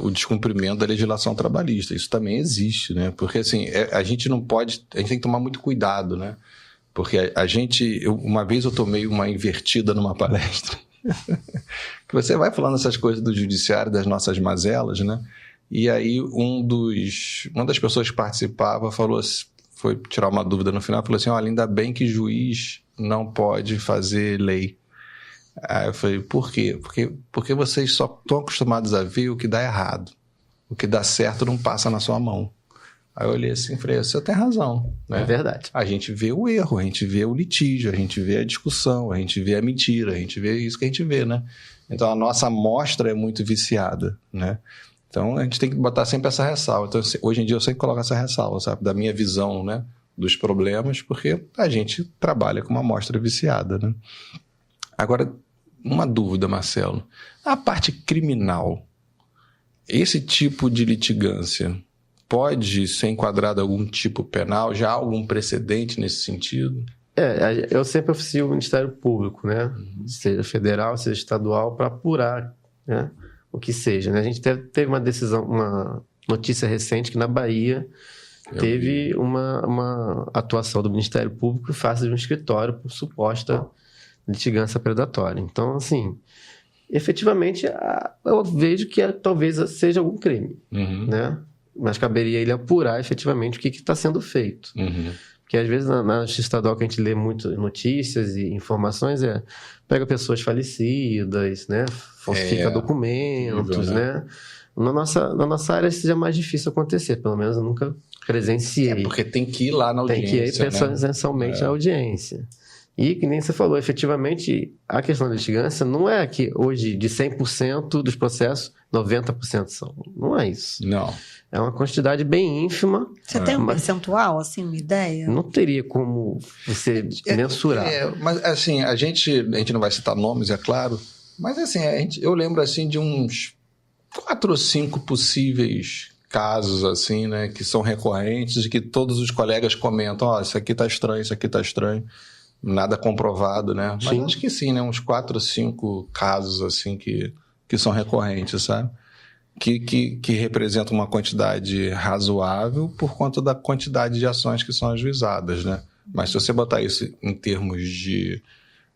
o descumprimento da legislação trabalhista. Isso também existe, né? Porque assim, a gente não pode... A gente tem que tomar muito cuidado, né? Porque uma vez eu tomei uma invertida numa palestra, que você vai falando essas coisas do judiciário, das nossas mazelas, né? E aí uma das pessoas que participava falou assim, foi tirar uma dúvida no final, falou assim, olha, ainda bem que juiz não pode fazer lei. Aí eu falei, por quê? Porque vocês só estão acostumados a ver o que dá errado. O que dá certo não passa na sua mão. Aí eu olhei assim e falei, você tem razão. Né? É verdade. A gente vê o erro, a gente vê o litígio, a gente vê a discussão, a gente vê a mentira, a gente vê isso que a gente vê, né? Então a nossa amostra é muito viciada, né? Então a gente tem que botar sempre essa ressalva. Então, hoje em dia eu sempre coloco essa ressalva, sabe? Da minha visão, né? Dos problemas, porque a gente trabalha com uma amostra viciada, né? Agora, uma dúvida, Marcelo. A parte criminal, esse tipo de litigância pode ser enquadrado em algum tipo penal? Já há algum precedente nesse sentido? Eu sempre oficio o Ministério Público, né? Seja federal, seja estadual, para apurar, né? O que seja, né? A gente teve uma decisão, uma notícia recente que na Bahia teve uma atuação do Ministério Público em face de um escritório por suposta litigância predatória. Então, assim, efetivamente, eu vejo que talvez seja algum crime, né? Mas caberia ele apurar efetivamente o que está sendo feito. Porque às vezes na justiça estadual que a gente lê muito notícias e informações pega pessoas falecidas, né? Falsifica documentos, né? Na nossa área isso é mais difícil acontecer, pelo menos eu nunca presenciei. Porque tem que ir lá na audiência. Tem que ir presencialmente na audiência. E, que nem você falou, efetivamente, a questão da litigância não é que hoje, de 100% dos processos, 90% são. Não é isso. Não. É uma quantidade bem ínfima. Você tem um percentual, assim, uma ideia? Não teria como você mensurar. Mas, assim, a gente não vai citar nomes, é claro, mas, assim, eu lembro, assim, de uns 4 ou 5 possíveis casos, assim, né, que são recorrentes e que todos os colegas comentam, isso aqui tá estranho, isso aqui tá estranho. Nada comprovado, né? Mas acho que sim, né? Uns 4 ou 5 casos, assim, que são recorrentes, sabe? Que representam uma quantidade razoável por conta da quantidade de ações que são ajuizadas, né? Mas se você botar isso em termos de,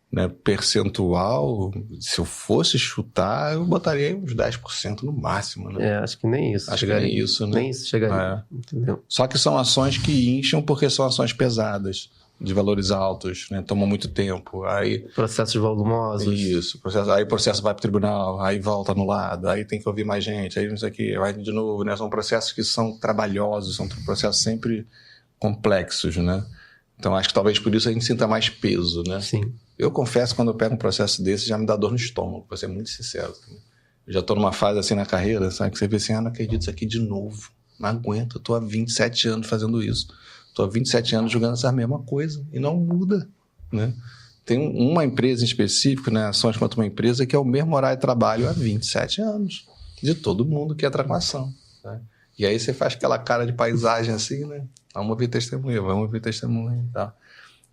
né, percentual, se eu fosse chutar, eu botaria uns 10% no máximo, né? Acho que nem isso. Acho que nem isso, né? Nem isso chegaria, entendeu? Só que são ações que incham porque são ações pesadas, de valores altos, né? Tomam muito tempo. Aí, processos volumosos. Isso. Aí o processo vai para o tribunal, aí volta anulado, aí tem que ouvir mais gente, aí não sei o que, vai de novo, né? São processos que são trabalhosos, são processos sempre complexos, né? Então acho que talvez por isso a gente sinta mais peso, né? Sim. Eu confesso, quando eu pego um processo desse, já me dá dor no estômago, pra ser muito sincero. Eu já tô numa fase assim na carreira, sabe? Que você vê assim, não acredito isso aqui de novo. Não aguento, eu tô há 27 anos fazendo isso. Estou há 27 anos jogando essa mesma coisa e não muda, né? Tem uma empresa em específico, né, Ações contra uma empresa, que é o mesmo horário de trabalho há 27 anos, de todo mundo que entra com ação, né? E aí você faz aquela cara de paisagem assim, né? Vamos ouvir testemunha e tal.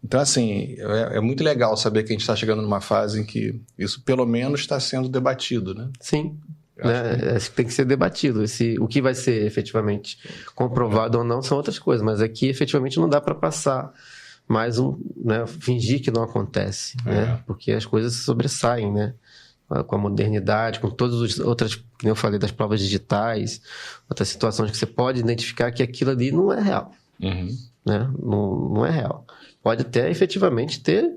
Então, assim, é muito legal saber que a gente está chegando numa fase em que isso pelo menos está sendo debatido, né? Sim. Né? Tem que ser debatido. O que vai ser efetivamente comprovado ou não são outras coisas, mas aqui efetivamente não dá para passar mais né, fingir que não acontece, né? Porque as coisas se sobressaem, né? Com a modernidade, com todas as outras, como eu falei, das provas digitais, outras situações que você pode identificar que aquilo ali não é real, né? Não é real. Pode até efetivamente ter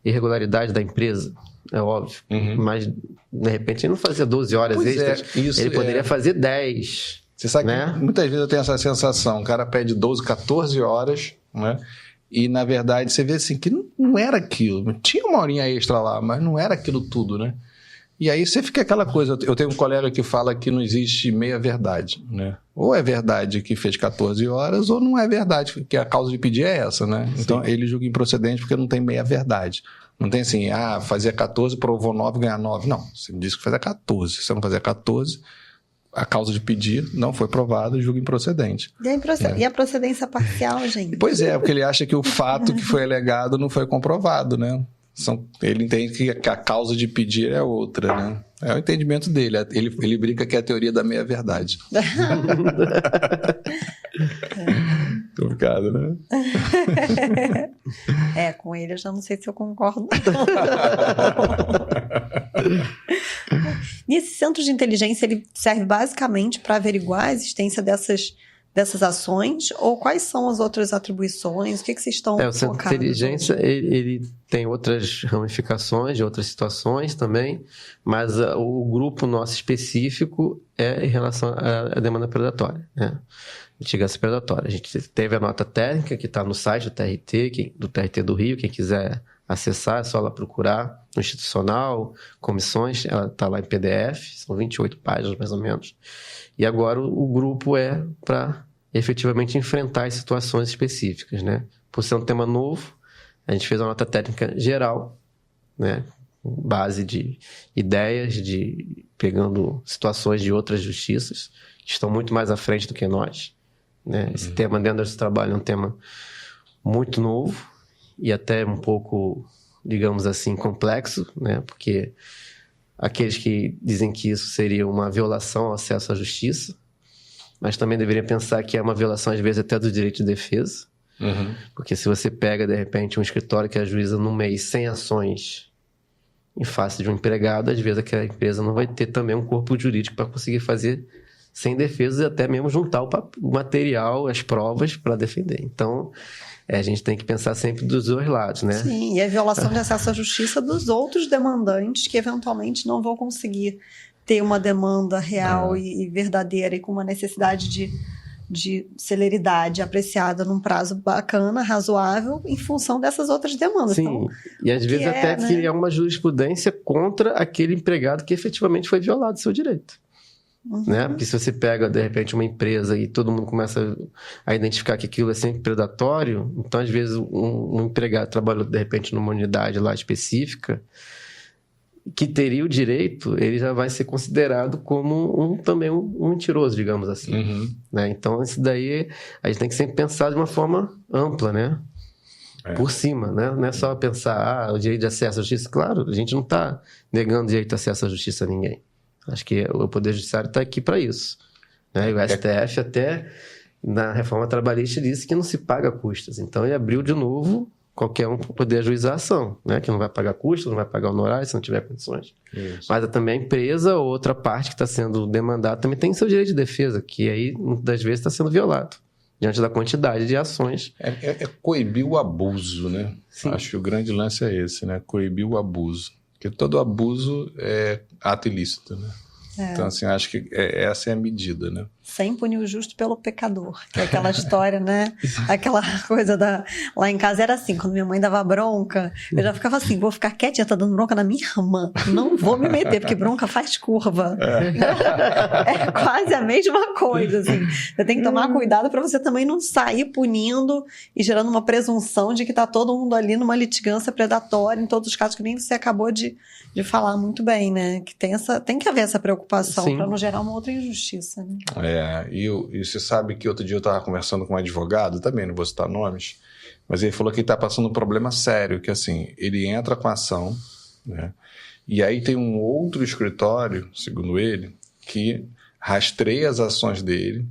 irregularidade da empresa, é óbvio, mas de repente ele não fazia 12 horas extras, ele poderia fazer 10. Você sabe, né? Que muitas vezes eu tenho essa sensação, o cara pede 12, 14 horas, né? E na verdade você vê assim que não era aquilo, tinha uma horinha extra lá, mas não era aquilo tudo, né? E aí você fica aquela coisa, eu tenho um colega que fala que não existe meia verdade, né? Ou é verdade que fez 14 horas, ou não é verdade, porque a causa de pedir é essa, né? Sim. Então ele julga improcedente porque não tem meia verdade. Não tem assim, fazia 14, provou 9, ganhar 9. Não, você disse que fazia 14. Se você não fazia 14, a causa de pedir não foi provada e julga improcedente. E a procedência parcial, gente? Pois é, porque ele acha que o fato que foi alegado não foi comprovado, né? Ele entende que a causa de pedir é outra, né? É o entendimento dele. Ele brinca que é a teoria da meia-verdade. Complicado, né? Com ele eu já não sei se eu concordo. E esse centro de inteligência, ele serve basicamente para averiguar a existência dessas ações, ou quais são as outras atribuições? O que vocês estão o centro de inteligência, ele tem outras ramificações de outras situações também, mas o grupo nosso específico é em relação à demanda predatória, né? Litigância predatória. A gente teve a nota técnica que está no site do TRT do Rio, quem quiser acessar é só lá procurar, no institucional, comissões, ela está lá em PDF, são 28 páginas mais ou menos. E agora o grupo é para efetivamente enfrentar as situações específicas, né? Por ser um tema novo, a gente fez uma nota técnica geral, né? Base de ideias, pegando situações de outras justiças, que estão muito mais à frente do que nós, né? Esse tema dentro desse trabalho é um tema muito novo e até um pouco, digamos assim, complexo, né? Porque aqueles que dizem que isso seria uma violação ao acesso à justiça, mas também deveriam pensar que é uma violação, às vezes, até do direito de defesa. Porque se você pega, de repente, um escritório que ajuiza num mês 100 ações em face de um empregado, às vezes aquela empresa não vai ter também um corpo jurídico para conseguir fazer sem defesa e até mesmo juntar o material, as provas para defender. Então, a gente tem que pensar sempre dos dois lados, né? Sim, e a violação de acesso à justiça dos outros demandantes que eventualmente não vão conseguir ter uma demanda real e verdadeira e com uma necessidade de celeridade apreciada num prazo bacana, razoável, em função dessas outras demandas. Sim, então, e às vezes até criar uma jurisprudência contra aquele empregado que efetivamente foi violado seu direito. Né? Porque se você pega, de repente, uma empresa e todo mundo começa a identificar que aquilo é sempre predatório, então, às vezes, um empregado trabalhou, de repente, numa unidade lá específica, que teria o direito, ele já vai ser considerado como também um mentiroso, digamos assim. Né? Então, isso daí, a gente tem que sempre pensar de uma forma ampla, né? Por cima, né? Não é só pensar, o direito de acesso à justiça. Claro, a gente não está negando o direito de acesso à justiça a ninguém. Acho que o Poder Judiciário está aqui para isso. Né? E o STF até, na reforma trabalhista, disse que não se paga custas. Então, ele abriu de novo qualquer um para poder ajuizar a ação, né? Que não vai pagar custos, não vai pagar honorários se não tiver condições. Isso. Mas também a empresa ou outra parte que está sendo demandada também tem seu direito de defesa, que aí, muitas das vezes, está sendo violado, diante da quantidade de ações. É coibir o abuso, né? Sim. Acho que o grande lance é esse, né? Coibir o abuso. Porque todo abuso é ato ilícito, né? Então, assim, acho que essa é a medida, né? Sem punir o justo pelo pecador, que é aquela história, né? Aquela coisa lá em casa era assim, quando minha mãe dava bronca, eu já ficava assim, vou ficar quietinha, tá dando bronca na minha irmã, não vou me meter, porque bronca faz curva. É quase a mesma coisa, assim. Você tem que tomar cuidado para você também não sair punindo e gerando uma presunção de que tá todo mundo ali numa litigância predatória, em todos os casos que nem você acabou de falar muito bem, né? Que tem que haver essa preocupação para não gerar uma outra injustiça, né? E você sabe que outro dia eu estava conversando com um advogado, também não vou citar nomes, mas ele falou que ele está passando um problema sério, que assim, ele entra com a ação, né? E aí tem um outro escritório, segundo ele, que rastreia as ações dele,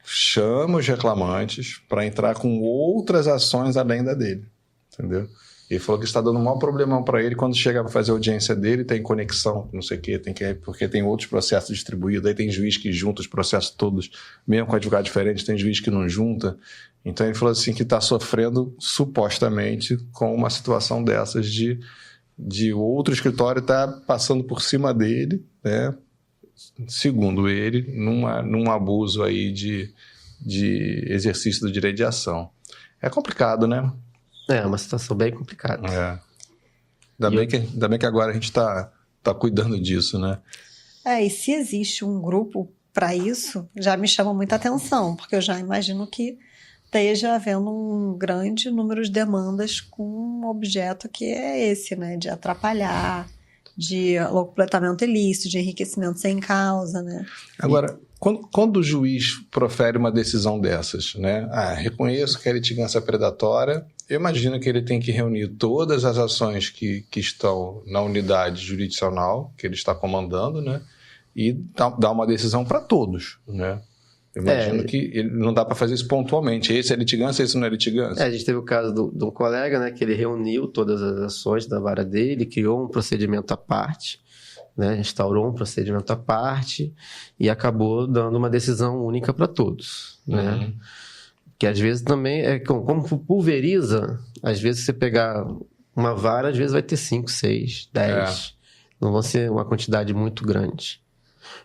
chama os reclamantes para entrar com outras ações além da dele, entendeu? Ele falou que está dando um maior problemão para ele quando chega para fazer a audiência dele, tem conexão, não sei o quê, porque tem outros processos distribuídos, aí tem juiz que junta os processos todos, mesmo com advogado diferente, tem juiz que não junta. Então ele falou assim que está sofrendo supostamente com uma situação dessas de outro escritório estar passando por cima dele, né? Segundo ele, num abuso aí de exercício do direito de ação. É complicado, né? É uma situação bem complicada. Ainda bem que agora a gente está cuidando disso, né? E se existe um grupo para isso, já me chama muita atenção, porque eu já imagino que esteja havendo um grande número de demandas com um objeto que é esse, né? De atrapalhar, de completamento ilícito, de enriquecimento sem causa, né? Agora, quando o juiz profere uma decisão dessas, né? Reconheço que a litigância predatória, eu imagino que ele tem que reunir todas as ações que estão na unidade jurisdicional que ele está comandando, né? E dar uma decisão para todos, né? Eu imagino que ele não dá para fazer isso pontualmente. Esse é litigância, esse não é litigância. A gente teve o caso de um colega, né? Que ele reuniu todas as ações da vara dele, criou um procedimento à parte, né, instaurou um procedimento à parte e acabou dando uma decisão única para todos, né? Que às vezes também como pulveriza, às vezes você pegar uma vara, às vezes vai ter 5, 6, 10, não vão ser uma quantidade muito grande,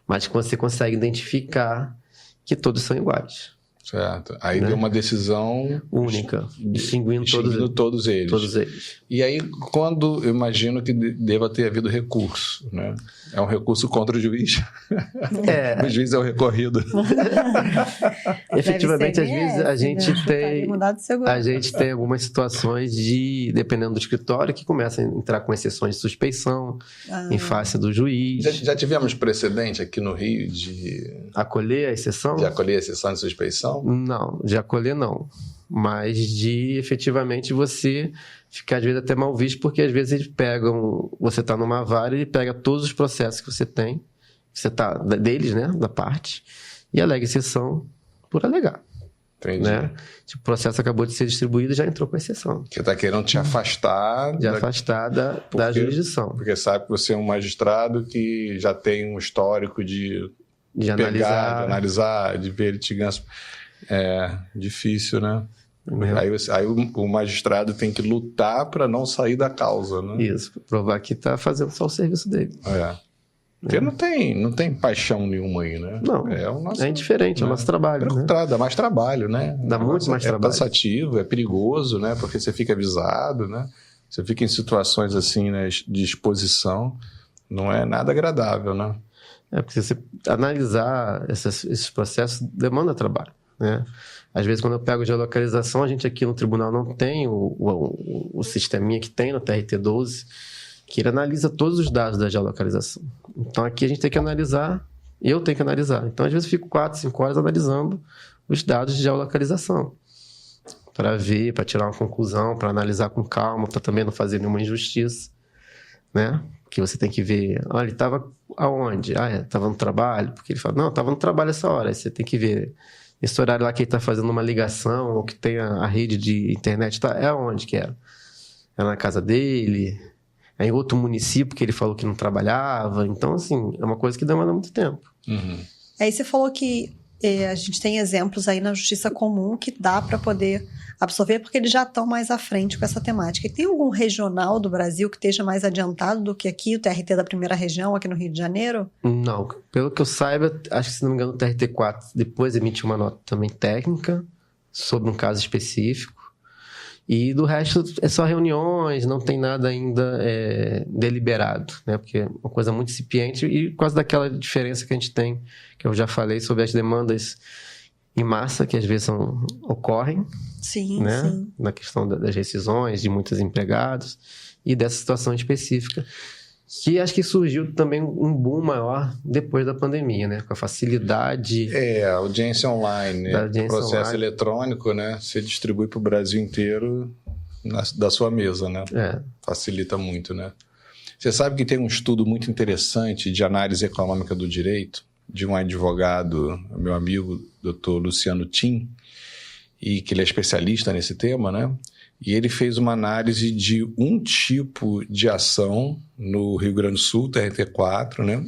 mas que você consegue identificar que todos são iguais. Certo. Aí deu uma decisão única, distinguindo todos eles. Todos eles. E aí, quando eu imagino que deva ter havido recurso, né? É um recurso contra o juiz. O juiz é o recorrido. Efetivamente, às vezes a gente tem algumas situações dependendo do escritório, que começam a entrar com exceções de suspeição em face do juiz. Já tivemos precedente aqui no Rio de acolher a exceção? De acolher a exceção de suspeição? Não, de acolher não. Mas de efetivamente você ficar às vezes até mal visto, porque às vezes eles pegam, você está numa vara e ele pega todos os processos que você tem, deles, né, da parte, e alega exceção por alegar. Entendi. Né? Tipo, o processo acabou de ser distribuído e já entrou com exceção. Que está querendo te afastar... da jurisdição. Porque sabe que você é um magistrado que já tem um histórico de analisar, de ver litigância. É difícil, né? Aí o magistrado tem que lutar para não sair da causa, né? Isso, provar que está fazendo só o serviço dele. Porque não tem paixão nenhuma aí, né? Não, é indiferente, é o nosso trabalho. Né? Dá mais trabalho, né? Dá muito mais trabalho. É cansativo, é perigoso, né? Porque você fica avisado, né? Você fica em situações assim, né, de exposição. Não é nada agradável, né? Porque você analisar esses processos demanda trabalho, né? Às vezes, quando eu pego geolocalização, a gente aqui no tribunal não tem o sisteminha que tem no TRT-12, que ele analisa todos os dados da geolocalização. Então, aqui a gente tem que analisar, e eu tenho que analisar. Então, às vezes, eu fico 4, 5 horas analisando os dados de geolocalização para ver, para tirar uma conclusão, para analisar com calma, para também não fazer nenhuma injustiça, né? Que você tem que ver, olha, ele estava aonde? Estava no trabalho? Porque ele fala, não, estava no trabalho essa hora. Aí você tem que ver esse horário lá que ele está fazendo uma ligação ou que tem a rede de internet, é onde que era? É na casa dele? É em outro município que ele falou que não trabalhava? Então, assim, é uma coisa que demanda muito tempo. Uhum. Aí você falou que a gente tem exemplos aí na justiça comum que dá para poder absorver, porque eles já estão mais à frente com essa temática. E tem algum regional do Brasil que esteja mais adiantado do que aqui, o TRT da primeira região, aqui no Rio de Janeiro? Não, pelo que eu saiba, acho que, se não me engano, o TRT4 depois emitiu uma nota também técnica sobre um caso específico. E do resto é só reuniões, não tem nada ainda deliberado, né? Porque é uma coisa muito incipiente e por causa daquela diferença que a gente tem, que eu já falei sobre as demandas em massa que às vezes ocorrem, sim, né? Sim. Na questão das rescisões de muitos empregados e dessa situação específica. Que acho que surgiu também um boom maior depois da pandemia, né? Com a facilidade... a audiência online, né? Processo eletrônico, né? Você distribui para o Brasil inteiro da sua mesa, né? Facilita muito, né? Você sabe que tem um estudo muito interessante de análise econômica do direito, de um advogado, meu amigo, Dr. Luciano Tim, e que ele é especialista nesse tema, né? E ele fez uma análise de um tipo de ação no Rio Grande do Sul, TRT4, né?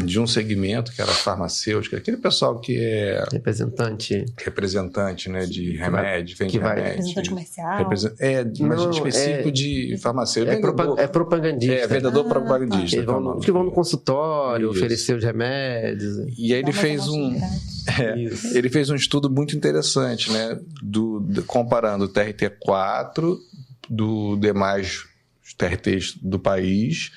De um segmento que era farmacêutico, aquele pessoal que é... Representante, né? De remédio, vende remédio. Representante comercial. Mas específico de farmacêutico. É propagandista. Vendedor propagandista. Que vão no consultório, oferecer os remédios. E aí ele fez ele fez um estudo muito interessante, né? Comparando o TRT4 do demais TRTs do país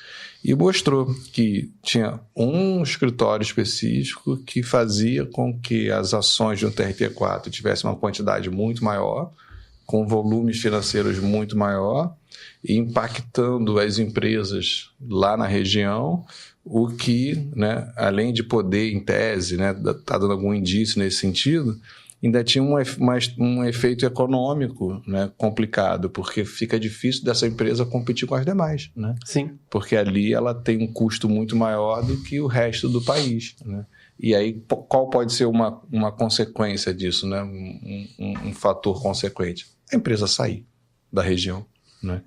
e mostrou que tinha um escritório específico que fazia com que as ações de um TRT4 tivessem uma quantidade muito maior, com volumes financeiros muito maior, e impactando as empresas lá na região, o que, né, além de poder, em tese, né, tá dando algum indício nesse sentido, ainda tinha um efeito econômico, né, complicado, porque fica difícil dessa empresa competir com as demais, né? Sim. Porque ali ela tem um custo muito maior do que o resto do país, né? E aí, qual pode ser uma consequência disso, né? Um fator consequente? A empresa sair da região, né?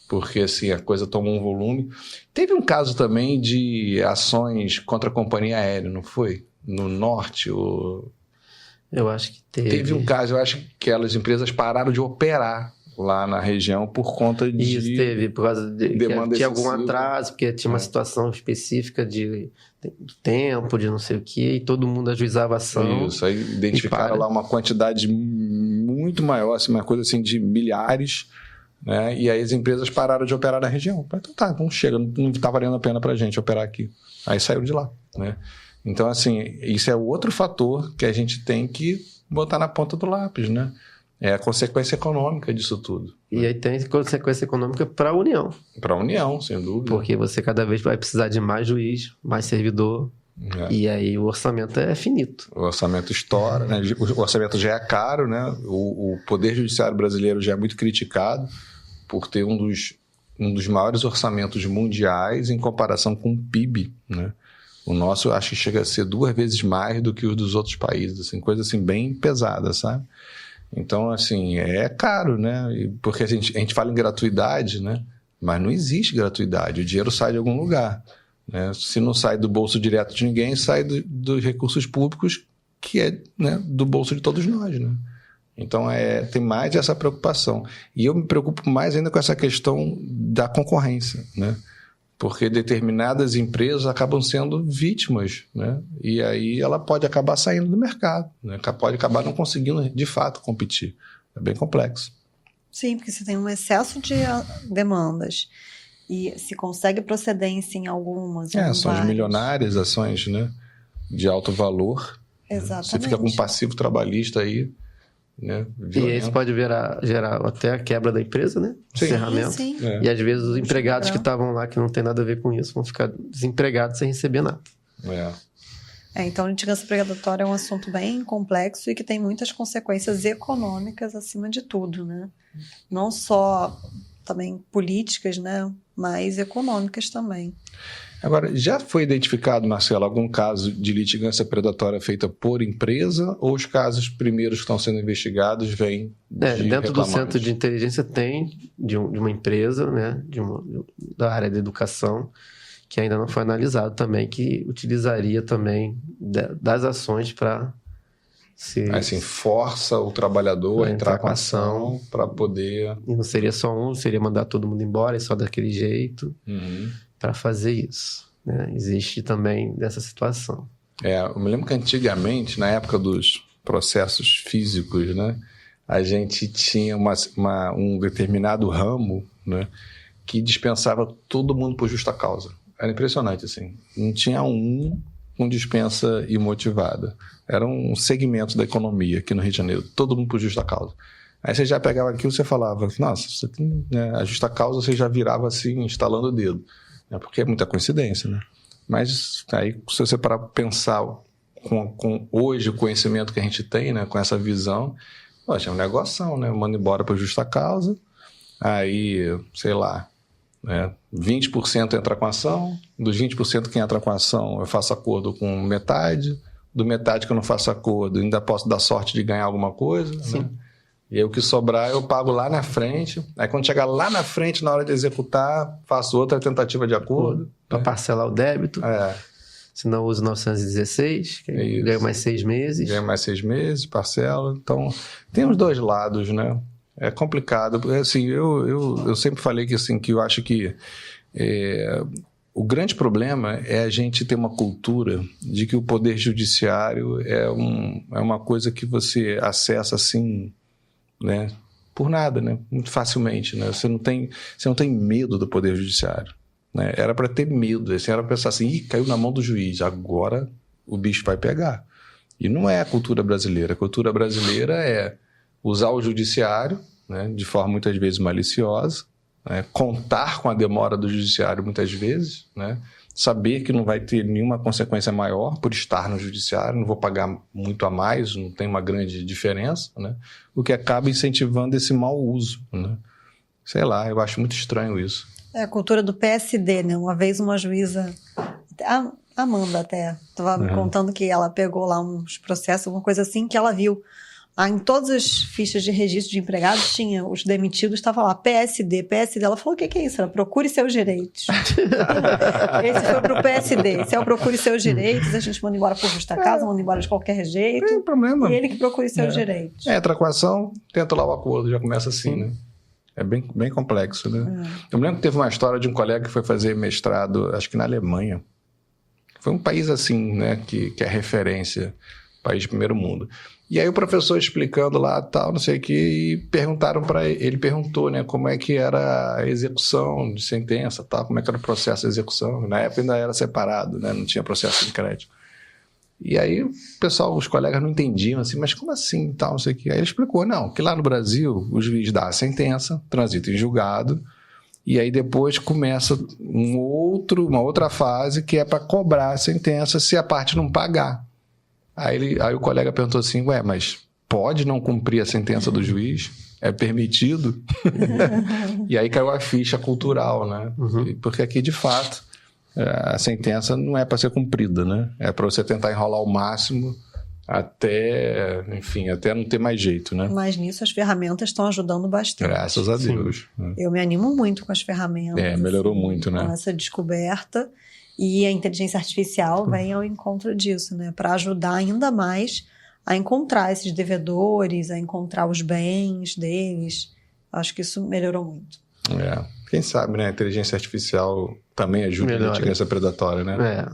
Porque assim, a coisa tomou um volume. Teve um caso também de ações contra a companhia aérea, não foi? No norte, Eu acho que teve. Teve um caso, eu acho que aquelas empresas pararam de operar lá na região por conta de... Isso, teve, por causa de demanda que tinha algum atraso, porque tinha uma situação específica de tempo, de não sei o quê, e todo mundo ajuizava a ação. Isso, aí identificaram lá uma quantidade muito maior, assim, uma coisa assim de milhares, né? E aí as empresas pararam de operar na região. Então tá, então chega, não está valendo a pena para a gente operar aqui. Aí saiu de lá, né? Então, assim, isso é outro fator que a gente tem que botar na ponta do lápis, né? É a consequência econômica disso tudo. E aí tem consequência econômica para a União. Para a União, sem dúvida. Porque você cada vez vai precisar de mais juiz, mais servidor, e aí o orçamento é finito. O orçamento estoura, né? O orçamento já é caro, né? O Poder Judiciário brasileiro já é muito criticado por ter um dos maiores orçamentos mundiais em comparação com o PIB, né? O nosso, acho que chega a ser 2 vezes mais do que os dos outros países, assim, coisa assim bem pesada, sabe? Então, assim, é caro, né? Porque a gente fala em gratuidade, né? Mas não existe gratuidade, o dinheiro sai de algum lugar, né? Se não sai do bolso direto de ninguém, sai dos recursos públicos, que é, né, do bolso de todos nós, né? Então, tem mais essa preocupação. E eu me preocupo mais ainda com essa questão da concorrência, né? porque determinadas empresas acabam sendo vítimas, né? E aí ela pode acabar saindo do mercado, né? Pode acabar não conseguindo, de fato, competir. É bem complexo. Sim, porque você tem um excesso de demandas e se consegue procedência em algumas. Ações milionárias, ações, né, de alto valor. Exatamente. Você fica com um passivo trabalhista aí, né, violento. E isso pode gerar até a quebra da empresa, né? Encerramento. Sim. E às vezes os empregados que estavam lá, que não tem nada a ver com isso, vão ficar desempregados sem receber nada. Então, a litigância predatória é um assunto bem complexo e que tem muitas consequências econômicas acima de tudo, né? Não só também políticas, né? Mas econômicas também. Agora, já foi identificado, Marcelo, algum caso de litigância predatória feita por empresa ou os casos primeiros que estão sendo investigados vêm dentro do centro de inteligência tem de uma empresa, né? Da área de educação, que ainda não foi analisado também, que utilizaria também das ações para assim, força o trabalhador a entrar com a ação para poder... E não seria só seria mandar todo mundo embora, só daquele jeito, para fazer isso, né? Existe também dessa situação. Eu me lembro que antigamente, na época dos processos físicos, né, a gente tinha um determinado ramo, né, que dispensava todo mundo por justa causa. Era impressionante, assim. Não tinha um com dispensa imotivada. Era um segmento da economia aqui no Rio de Janeiro. Todo mundo por justa causa. Aí você já pegava aquilo e você falava, nossa, isso aqui, né, a justa causa você já virava assim, instalando o dedo. Porque é muita coincidência, né? Mas aí, se você parar para pensar com hoje o conhecimento que a gente tem, né, com essa visão, poxa, é um negoção, né? Manda embora por justa causa. Aí, sei lá, 20% entra com a ação, dos 20% que entra com a ação eu faço acordo com metade, do metade que eu não faço acordo ainda posso dar sorte de ganhar alguma coisa, né? E aí o que sobrar eu pago lá na frente, aí quando chegar lá na frente na hora de executar, faço outra tentativa de acordo. Para parcelar o débito, se não uso 916, que ganho mais 6 meses. Ganho mais 6 meses, parcela, então tem os dois lados, né? É complicado, assim, eu sempre falei que, assim, que eu acho que o grande problema é a gente ter uma cultura de que o poder judiciário é uma coisa que você acessa assim, né, por nada, né, muito facilmente, né, você não tem medo do poder judiciário, né, era para ter medo, assim, era para pensar assim, caiu na mão do juiz, agora o bicho vai pegar. E não é a cultura brasileira é usar o judiciário, né, de forma muitas vezes maliciosa, né, contar com a demora do judiciário muitas vezes, né, saber que não vai ter nenhuma consequência maior por estar no judiciário, não vou pagar muito a mais, não tem uma grande diferença, né, o que acaba incentivando esse mau uso, né. Sei lá, eu acho muito estranho isso. É a cultura do PSD, né? Uma vez uma juíza, a Amanda até, estava me contando que ela pegou lá uns processos, alguma coisa assim, que ela viu. Em todas as fichas de registro de empregados, tinha os demitidos, estava lá, PSD. Ela falou, o que é isso? Ela, procure seus direitos. Esse foi pro PSD. Esse é o procure seus direitos, a gente manda embora por justa causa, manda embora de qualquer jeito. Não tem problema. E ele que procure seus direitos. Entra com a ação, tenta lá o acordo, já começa assim, né? É bem, bem complexo, né? Eu me lembro que teve uma história de um colega que foi fazer mestrado, acho que na Alemanha. Foi um país assim, né, que é referência, país de primeiro mundo. E aí o professor explicando lá, tal, não sei o que, e perguntaram para ele, perguntou, né, como é que era a execução de sentença, tal, como é que era o processo de execução. Na época ainda era separado, né, não tinha processo de crédito. E aí o pessoal, os colegas não entendiam, assim, mas como assim, tal, não sei o que. Aí ele explicou, não, que lá no Brasil o juiz dá a sentença, transita em julgado, e aí depois começa uma outra fase que é para cobrar a sentença se a parte não pagar. Aí o colega perguntou assim, mas pode não cumprir a sentença do juiz? É permitido? E aí caiu a ficha cultural, né? Porque aqui, de fato, a sentença não é para ser cumprida, né? É para você tentar enrolar o máximo até não ter mais jeito, né? Mas nisso as ferramentas estão ajudando bastante. Graças a Deus. Eu me animo muito com as ferramentas. Melhorou muito, né? Com essa descoberta. E a inteligência artificial vem ao encontro disso, né? Para ajudar ainda mais a encontrar esses devedores, a encontrar os bens deles. Acho que isso melhorou muito. Quem sabe, né? A inteligência artificial também ajuda na litigância predatória, né?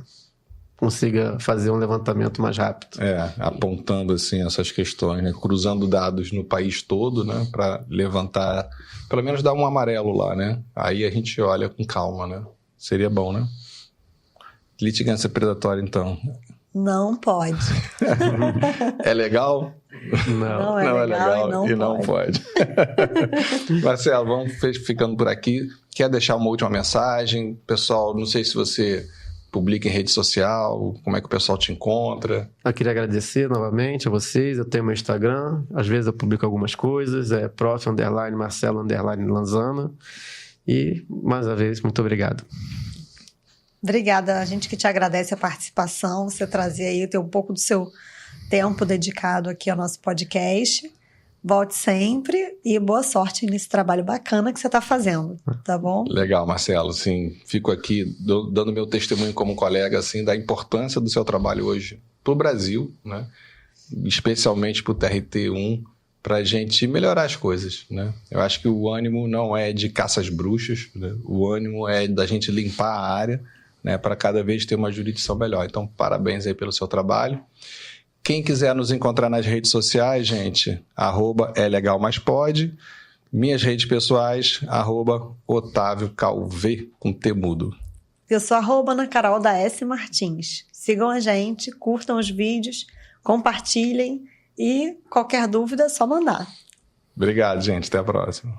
Consiga fazer um levantamento mais rápido. Apontando assim essas questões, né? Cruzando dados no país todo, né? Para levantar, pelo menos dar um amarelo lá, né? Aí a gente olha com calma, né? Seria bom, né? Litigância predatória, então. Não pode. É legal? Não é legal e não pode. Marcelo, vamos ficando por aqui. Quer deixar uma última mensagem? Pessoal, não sei se você publica em rede social, como é que o pessoal te encontra? Eu queria agradecer novamente a vocês. Eu tenho meu Instagram, às vezes eu publico algumas coisas, prof_Marcelo_Lanzana. E, mais uma vez, muito obrigado. Obrigada, a gente que te agradece a participação, você trazer aí ter um pouco do seu tempo dedicado aqui ao nosso podcast. Volte sempre e boa sorte nesse trabalho bacana que você está fazendo, tá bom? Legal, Marcelo, sim, fico aqui dando meu testemunho como colega, assim, da importância do seu trabalho hoje para o Brasil, né? Especialmente para o TRT1, para a gente melhorar as coisas, né? Eu acho que o ânimo não é de caça às bruxas, né? O ânimo é da gente limpar a área, né, para cada vez ter uma jurisdição melhor. Então, parabéns aí pelo seu trabalho. Quem quiser nos encontrar nas redes sociais, gente, @elegalmaspod. Minhas redes pessoais, @OtávioCalv, com T mudo. Eu sou Ana Carol da S. Martins. Sigam a gente, curtam os vídeos, compartilhem e qualquer dúvida é só mandar. Obrigado, gente. Até a próxima.